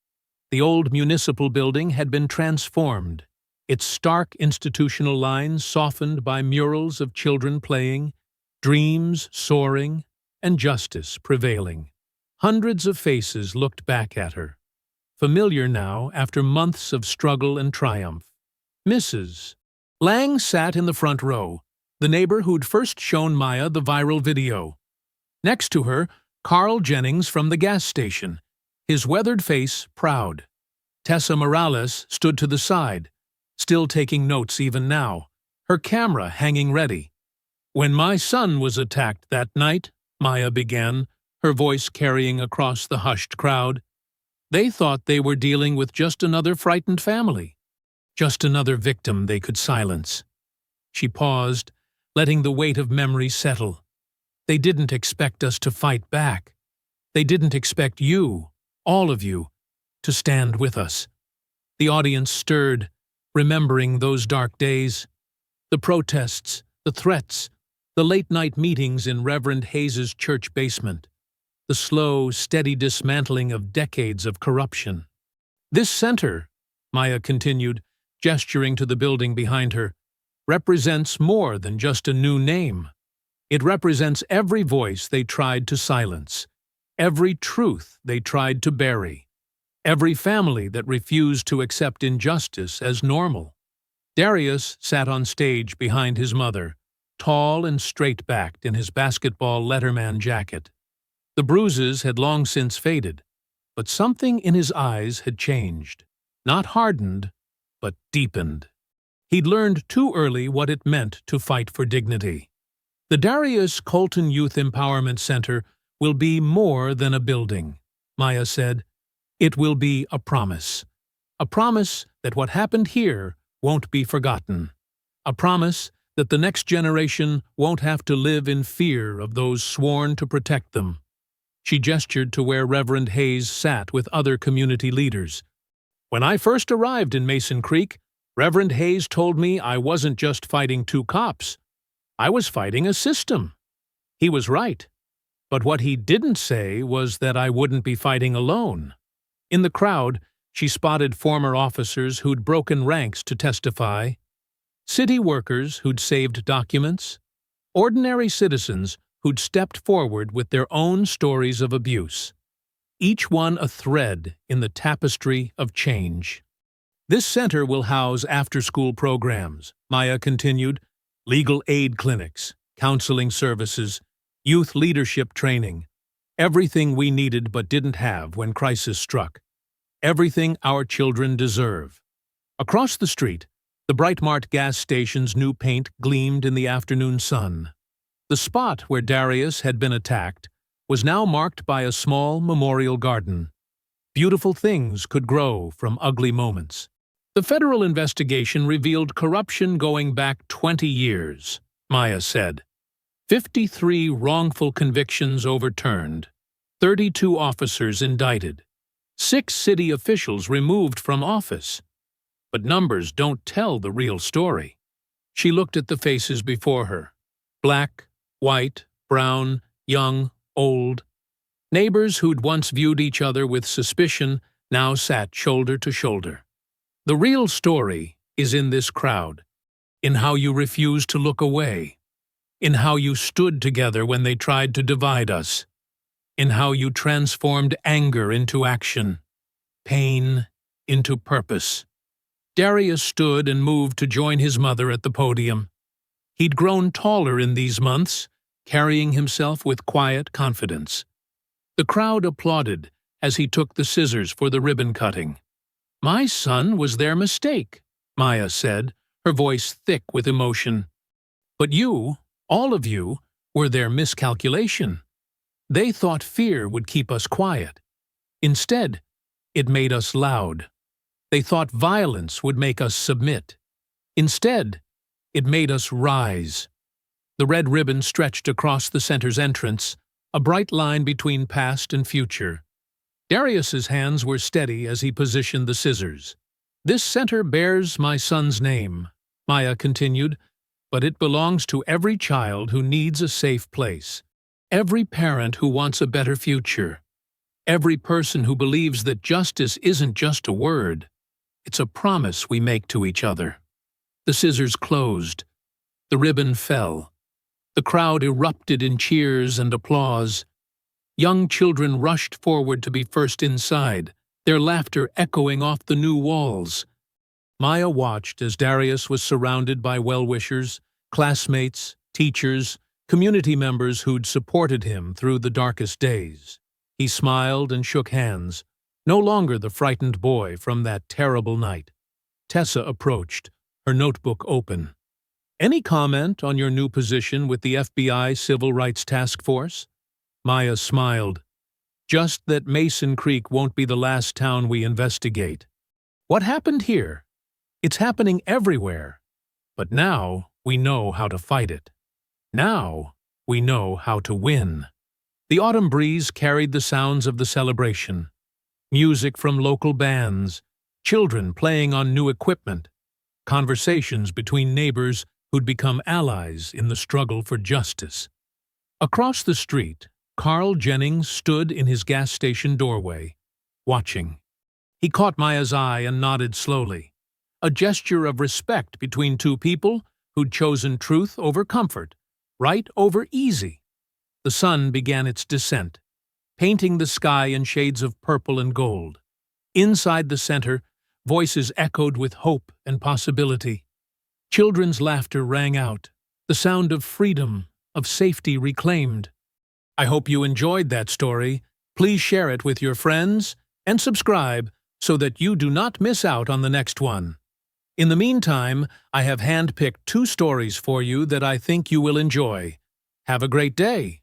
The old municipal building had been transformed, its stark institutional lines softened by murals of children playing, dreams soaring, and justice prevailing. Hundreds of faces looked back at her, familiar now after months of struggle and triumph. Mrs. Lang sat in the front row, the neighbor who'd first shown Maya the viral video. Next to her, Carl Jennings from the gas station, his weathered face proud. Tessa Morales stood to the side, still taking notes even now, her camera hanging ready. "When my son was attacked that night," Maya began, her voice carrying across the hushed crowd, "they thought they were dealing with just another frightened family, just another victim they could silence." She paused, letting the weight of memory settle. They didn't expect us to fight back. They didn't expect you, all of you, to stand with us. The audience stirred, remembering those dark days. The protests, the threats, the late-night meetings in Reverend Hayes's church basement. The slow, steady dismantling of decades of corruption. This center, Maya continued, gesturing to the building behind her, represents more than just a new name. It represents every voice they tried to silence, every truth they tried to bury, every family that refused to accept injustice as normal. Darius sat on stage behind his mother, tall and straight-backed in his basketball letterman jacket. The bruises had long since faded, but something in his eyes had changed. Not hardened, but deepened. He'd learned too early what it meant to fight for dignity. The Darius Colton Youth Empowerment Center will be more than a building, Maya said. It will be a promise. A promise that what happened here won't be forgotten. A promise that the next generation won't have to live in fear of those sworn to protect them. She gestured to where Reverend Hayes sat with other community leaders. When I first arrived in Mason Creek, Reverend Hayes told me I wasn't just fighting two cops. I was fighting a system. He was right. But what he didn't say was that I wouldn't be fighting alone. In the crowd, she spotted former officers who'd broken ranks to testify, city workers who'd saved documents, ordinary citizens who'd stepped forward with their own stories of abuse, each one a thread in the tapestry of change. This center will house after-school programs, Maya continued, legal aid clinics, counseling services, youth leadership training, everything we needed but didn't have when crisis struck, everything our children deserve. Across the street, the Brightmart gas station's new paint gleamed in the afternoon sun. The spot where Darius had been attacked was now marked by a small memorial garden. Beautiful things could grow from ugly moments. The federal investigation revealed corruption going back 20 years, Maya said. 53 wrongful convictions overturned, 32 officers indicted, 6 city officials removed from office. But numbers don't tell the real story. She looked at the faces before her. Black, white, brown, young, old. Neighbors who'd once viewed each other with suspicion now sat shoulder to shoulder. The real story is in this crowd, in how you refused to look away, in how you stood together when they tried to divide us, in how you transformed anger into action, pain into purpose. Darius stood and moved to join his mother at the podium. He'd grown taller in these months, carrying himself with quiet confidence. The crowd applauded as he took the scissors for the ribbon cutting. My son was their mistake, Maya said, her voice thick with emotion. But you, all of you, were their miscalculation. They thought fear would keep us quiet. Instead, it made us loud. They thought violence would make us submit. Instead, it made us rise. The red ribbon stretched across the center's entrance, a bright line between past and future. Darius's hands were steady as he positioned the scissors. This center bears my son's name, Maya continued, but it belongs to every child who needs a safe place, every parent who wants a better future, every person who believes that justice isn't just a word, it's a promise we make to each other. The scissors closed. The ribbon fell. The crowd erupted in cheers and applause. Young children rushed forward to be first inside, their laughter echoing off the new walls. Maya watched as Darius was surrounded by well-wishers, classmates, teachers, community members who'd supported him through the darkest days. He smiled and shook hands, no longer the frightened boy from that terrible night. Tessa approached, her notebook open. Any comment on your new position with the FBI Civil Rights Task Force? Maya smiled. Just that Mason Creek won't be the last town we investigate. What happened here? It's happening everywhere. But now we know how to fight it. Now we know how to win. The autumn breeze carried the sounds of the celebration. Music from local bands, children playing on new equipment, conversations between neighbors who'd become allies in the struggle for justice. Across the street, Carl Jennings stood in his gas station doorway, watching. He caught Maya's eye and nodded slowly, a gesture of respect between two people who'd chosen truth over comfort, right over easy. The sun began its descent, painting the sky in shades of purple and gold. Inside the center, voices echoed with hope and possibility. Children's laughter rang out, the sound of freedom, of safety reclaimed. I hope you enjoyed that story. Please share it with your friends and subscribe so that you do not miss out on the next one. In the meantime, I have handpicked 2 stories for you that I think you will enjoy. Have a great day!